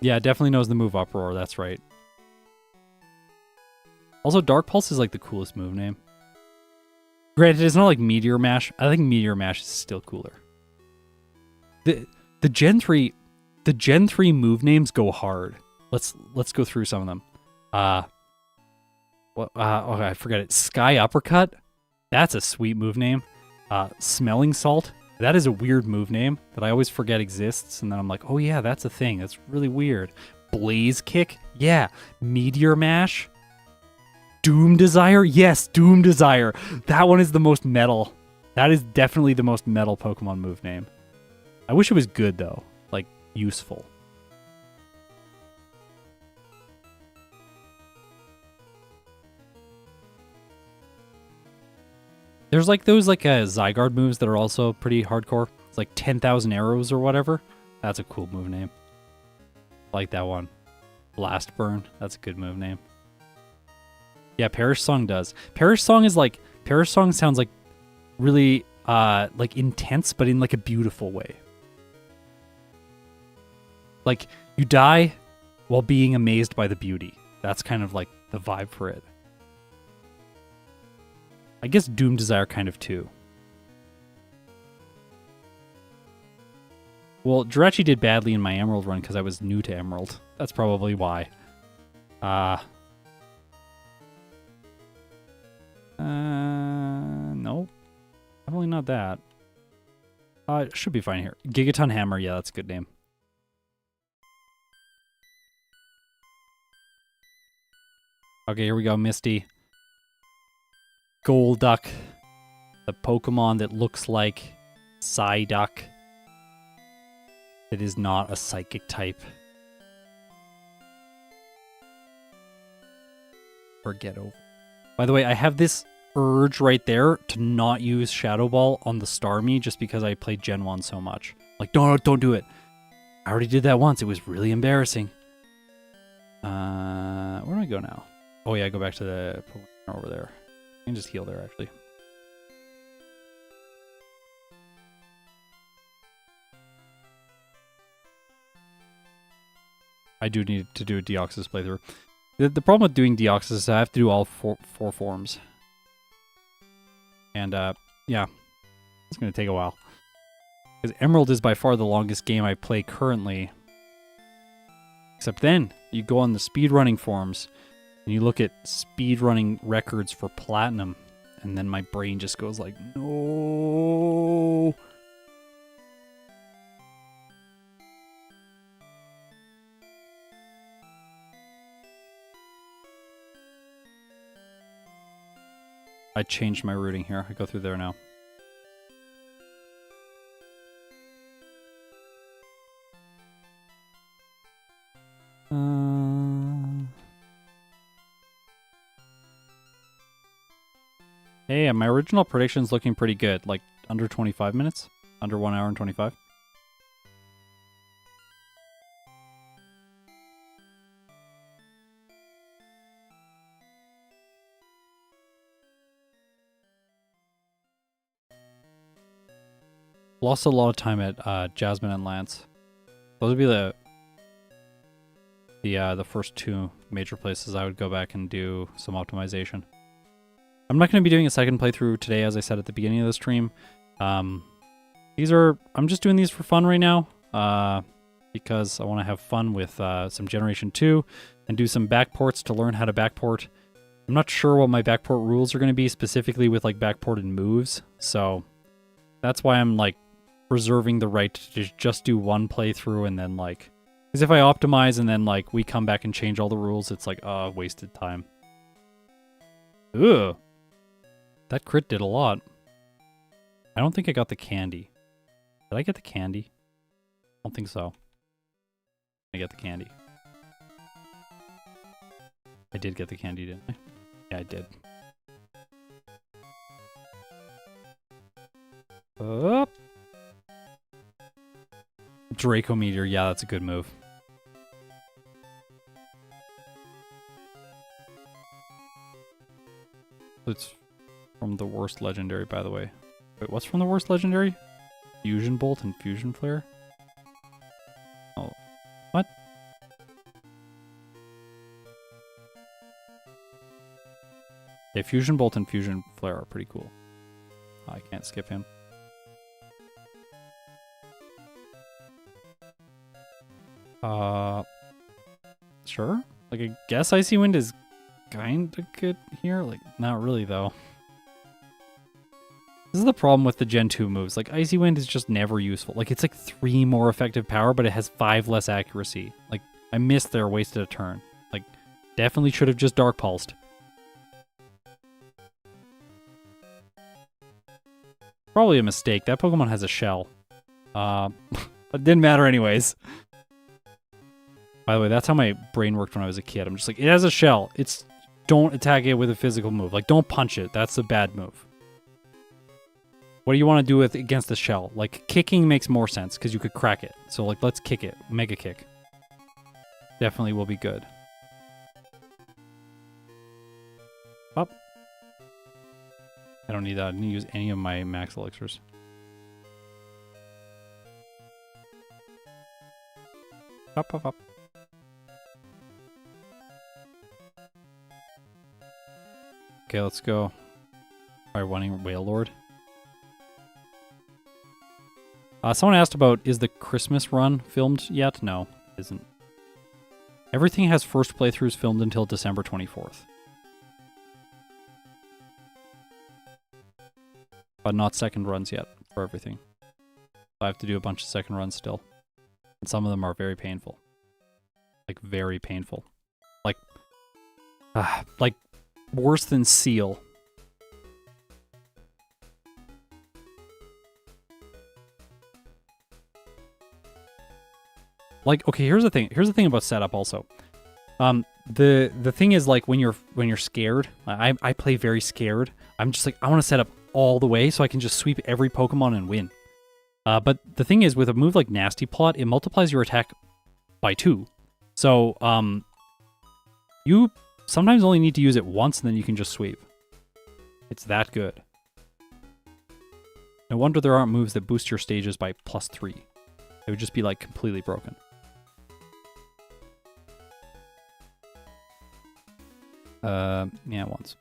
S1: Yeah, definitely knows the move Uproar, that's right. Also, Dark Pulse is like the coolest move name. Granted, it's not like Meteor Mash. I think Meteor Mash is still cooler. The Gen 3 move names go hard. Let's go through some of them. Okay, I forget it. Sky Uppercut. That's a sweet move name. Smelling Salt. That is a weird move name that I always forget exists, and then I'm like, oh yeah, that's a thing. That's really weird. Blaze Kick. Yeah. Meteor Mash. Doom Desire. Yes, Doom Desire. That one is the most metal. That is definitely the most metal Pokemon move name. I wish it was good though, like useful. There's like those Zygarde moves that are also pretty hardcore. It's like 10,000 arrows or whatever. That's a cool move name. I like that one. Blast Burn. That's a good move name. Yeah, Perish Song does. Perish Song sounds like really like intense, but in like a beautiful way. Like you die while being amazed by the beauty. That's kind of like the vibe for it. I guess Doom Desire kind of too. Well, Jirachi did badly in my Emerald run because I was new to Emerald. That's probably why. No. Definitely not that. It should be fine here. Gigaton Hammer, yeah, that's a good name. Okay, here we go, Misty. Golduck. The Pokemon that looks like Psyduck. It is not a psychic type. Forget over. By the way, I have this urge right there to not use Shadow Ball on the Starmie just because I played Gen 1 so much. Like, don't do it. I already did that once. It was really embarrassing. Where do I go now? Oh yeah, I go back to the Pokemon over there. I can just heal there, actually. I do need to do a Deoxys playthrough. The problem with doing Deoxys is I have to do all four forms. And, yeah. It's going to take a while. Because Emerald is by far the longest game I play currently. Except then, you go on the speedrunning forums, and you look at speedrunning records for Platinum, and then my brain just goes like, no. I changed my routing here. I go through there now. Hey, my original prediction's looking pretty good. Like, under 25 minutes? Under 1 hour and 25? Lost a lot of time at Jasmine and Lance. Those would be the first two major places I would go back and do some optimization. I'm not going to be doing a second playthrough today, as I said at the beginning of the stream. I'm just doing these for fun right now, because I want to have fun with some Generation 2 and do some backports to learn how to backport. I'm not sure what my backport rules are going to be specifically with like backported moves, so that's why I'm like reserving the right to just do one playthrough and then like, because if I optimize and then like we come back and change all the rules, it's like wasted time. Ugh. That crit did a lot. I don't think I got the candy. Did I get the candy? I don't think so. I get the candy. I did get the candy, didn't I? Yeah, I did. Up. Draco Meteor, yeah, that's a good move. It's from the worst legendary, by the way. Wait, what's from the worst legendary? Fusion Bolt and Fusion Flare? Oh, what? Yeah, Fusion Bolt and Fusion Flare are pretty cool. I can't skip him. Sure. Like, I guess Icy Wind is kinda good here. Like, not really, though. This is the problem with the Gen 2 moves. Like, Icy Wind is just never useful. Like, it's like 3 more effective power, but it has 5 less accuracy. Like, I missed there, wasted a turn. Like, definitely should have just Dark Pulsed. Probably a mistake. That Pokemon has a shell. But it didn't matter anyways. By the way, that's how my brain worked when I was a kid. I'm just like, it has a shell. It's don't attack it with a physical move. Like, don't punch it. That's a bad move. What do you want to do with against the shell? Like, kicking makes more sense because you could crack it. So, like, let's kick it. Mega kick. Definitely will be good. Up. I don't need that. I didn't use any of my max elixirs. Up, up, up. Okay, let's go. Try running Whale Lord. Someone asked about, is the Christmas run filmed yet? No, it isn't. Everything has first playthroughs filmed until December 24th. But not second runs yet for everything. I have to do a bunch of second runs still. And some of them are very painful. Like, very painful. Like, Like, worse than Seal. Like, okay, here's the thing. Here's the thing about setup also. The thing is, like, when you're scared, I play very scared. I'm just like, I want to set up all the way so I can just sweep every Pokemon and win. But the thing is, with a move like Nasty Plot, it multiplies your attack by 2. So, you sometimes only need to use it once and then you can just sweep. It's that good. No wonder there aren't moves that boost your stages by +3. It would just be, like, completely broken. Yeah, once.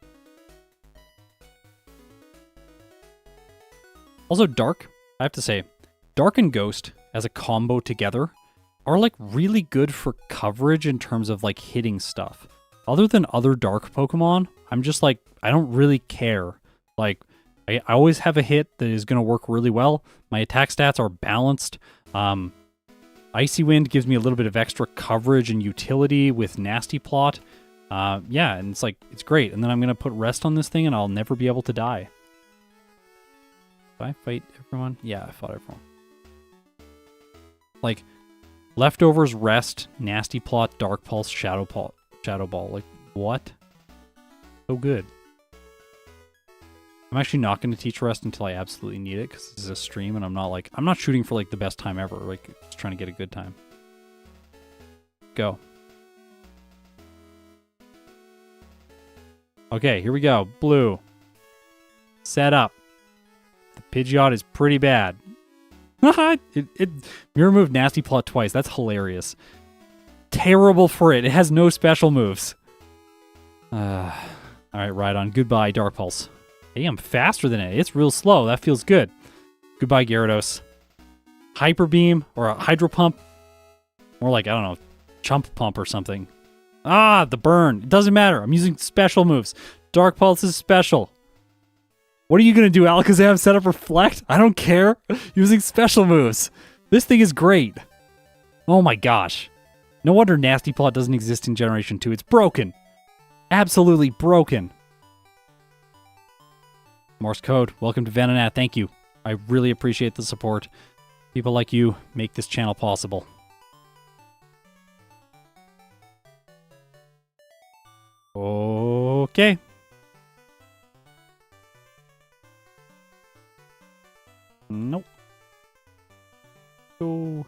S1: Also, Dark, I have to say, Dark and Ghost as a combo together are, like, really good for coverage in terms of, like, hitting stuff. Other than other Dark Pokemon, I'm just like, I don't really care. Like, I always have a hit that is going to work really well. My attack stats are balanced. Icy Wind gives me a little bit of extra coverage and utility with Nasty Plot. Yeah, and it's like, it's great. And then I'm going to put Rest on this thing and I'll never be able to die. Did I fight everyone? Yeah, I fought everyone. Like, Leftovers, Rest, Nasty Plot, Dark Pulse, Shadow Ball. Like, what? So good. I'm actually not going to teach Rest until I absolutely need it because this is a stream and I'm not shooting for, like, the best time ever. Like, just trying to get a good time. Go. Okay, here we go. Blue. Set up. The Pidgeot is pretty bad. it mirror move Nasty Plot twice. That's hilarious. Terrible for it. It has no special moves. Alright, Rhydon. Goodbye, Dark Pulse. Hey, I'm faster than it. It's real slow. That feels good. Goodbye, Gyarados. Hyper Beam or a Hydro Pump. More like, I don't know, Chump Pump or something. Ah, the burn. It doesn't matter. I'm using special moves. Dark Pulse is special. What are you going to do, Alakazam? Set up Reflect? I don't care. Using special moves. This thing is great. Oh my gosh. No wonder Nasty Plot doesn't exist in Generation 2. It's broken. Absolutely broken. Morse code. Welcome to Venonat. Thank you. I really appreciate the support. People like you make this channel possible. Okay. Nope. Go.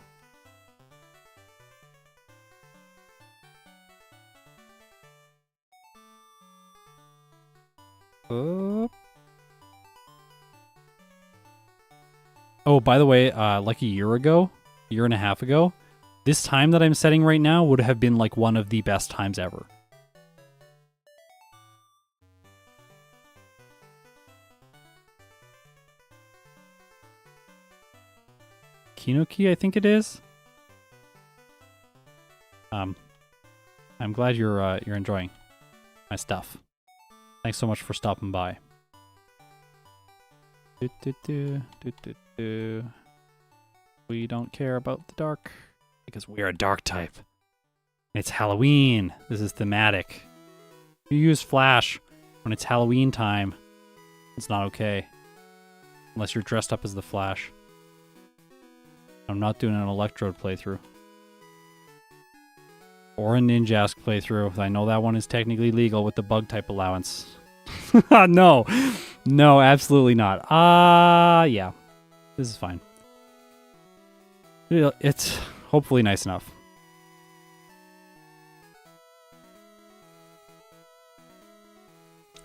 S1: Oh, by the way, like a year and a half ago, this time that I'm setting right now would have been like one of the best times ever. Kinoki, I think it is. I'm glad you're enjoying my stuff. Thanks so much for stopping by. We don't care about the dark because we are a dark type. It's Halloween. This is thematic. You use Flash when it's Halloween time. It's not okay. Unless you're dressed up as the Flash. I'm not doing an Electrode playthrough. Or a Ninjask playthrough. I know that one is technically legal with the bug type allowance. No. No, absolutely not. Yeah. This is fine. It's hopefully nice enough.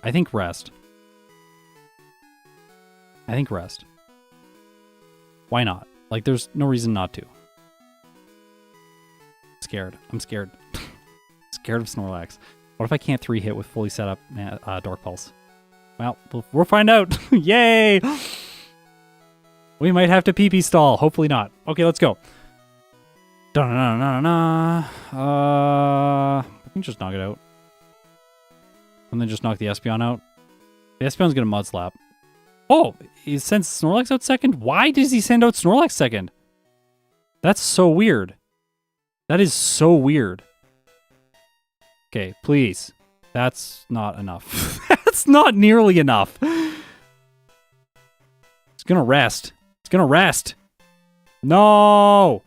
S1: I think Rest. Why not? Like, there's no reason not to. Scared. I'm scared. Scared of Snorlax. What if I can't 3-hit with fully set up Dark Pulse? Well, we'll find out. Yay! We might have to pee-pee stall. Hopefully not. Okay, let's go. I can just knock it out. And then just knock the Espeon out. The Espeon's gonna Mud Slap. Oh, he sends Snorlax out second? Why does he send out Snorlax second? That's so weird. That is so weird. Okay, please. That's not enough. That's not nearly enough. It's gonna rest. It's gonna rest. No!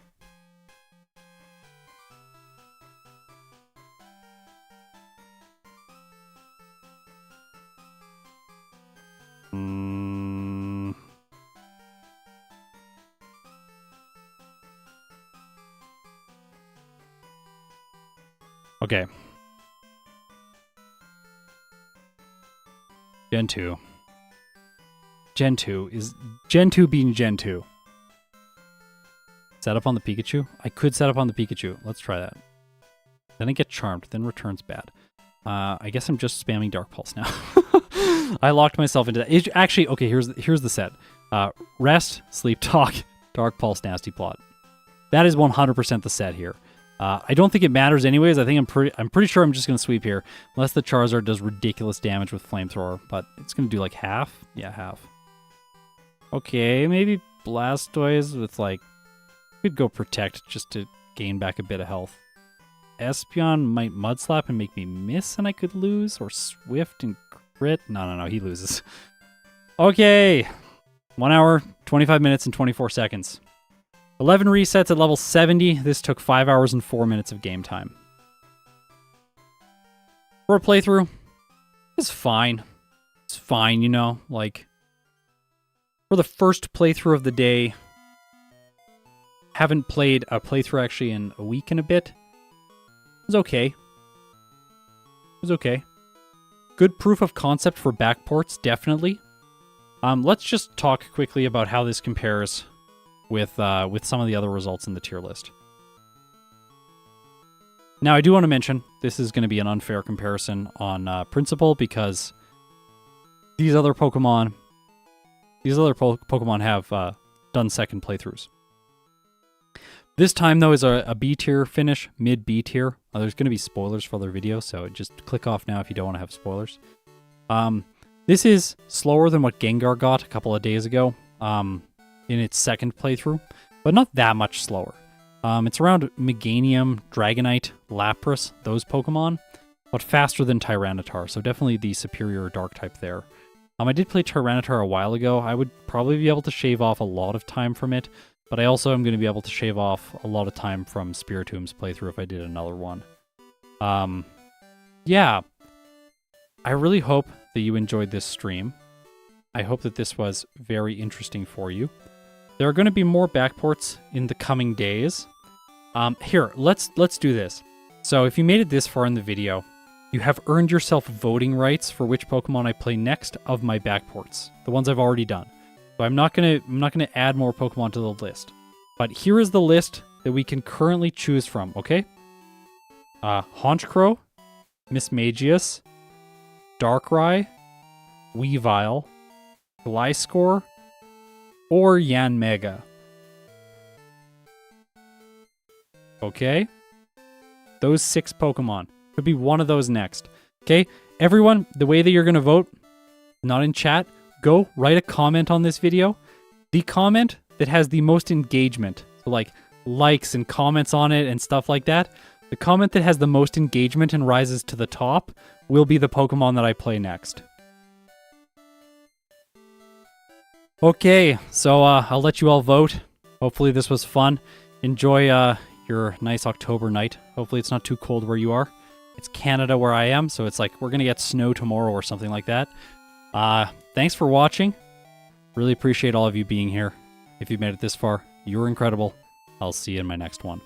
S1: Okay. Gen 2. Gen 2 is Gen 2 being Gen 2. Set up on the Pikachu? I could set up on the Pikachu. Let's try that. Then I get charmed, then returns bad. I guess I'm just spamming Dark Pulse now. I locked myself into that. Actually, okay, here's the set. Rest, Sleep Talk, Dark Pulse, Nasty Plot. That is 100% the set here. I don't think it matters anyways. I think I'm pretty sure I'm just going to sweep here. Unless the Charizard does ridiculous damage with Flamethrower. But it's going to do like half. Yeah, half. Okay, maybe Blastoise with like... Could go Protect just to gain back a bit of health. Espeon might Mud Slap and make me miss and I could lose. Or Swift and Crit. No, he loses. Okay. 1 hour, 25 minutes, and 24 seconds. 11 resets at level 70. This took 5 hours and 4 minutes of game time. For a playthrough, it's fine. It's fine, you know, like, for the first playthrough of the day, haven't played a playthrough actually in a week and a bit. It was okay. It was okay. Good proof of concept for backports, definitely. Let's just talk quickly about how this compares with some of the other results in the tier list. Now, I do want to mention, this is going to be an unfair comparison on principle, because these other Pokemon have done second playthroughs. This time, though, is a B tier finish, mid B tier. There's going to be spoilers for other videos, so just click off now if you don't want to have spoilers. This is slower than what Gengar got a couple of days ago. In its second playthrough, but not that much slower. It's around Meganium, Dragonite, Lapras, those Pokemon, but faster than Tyranitar, so definitely the superior Dark type there. I did play Tyranitar a while ago. I would probably be able to shave off a lot of time from it, but I also am going to be able to shave off a lot of time from Spiritomb's playthrough if I did another one. Yeah, I really hope that you enjoyed this stream. I hope that this was very interesting for you. There are going to be more backports in the coming days. Here, let's do this. So if you made it this far in the video, you have earned yourself voting rights for which Pokemon I play next of my backports, the ones I've already done. So I'm not gonna add more Pokemon to the list. But here is the list that we can currently choose from, okay? Honchkrow, Mismagius, Darkrai, Weavile, Gliscor, or Yanmega. Okay? Those 6 Pokemon. Could be one of those next. Okay? Everyone, the way that you're going to vote, not in chat, go write a comment on this video. The comment that has the most engagement, so like likes and comments on it and stuff like that, the comment that has the most engagement and rises to the top will be the Pokemon that I play next. Okay, so I'll let you all vote. Hopefully this was fun. Enjoy your nice October night. Hopefully it's not too cold where you are. It's Canada where I am, so it's like we're going to get snow tomorrow or something like that. Thanks for watching. Really appreciate all of you being here. If you made it this far, you're incredible. I'll see you in my next one.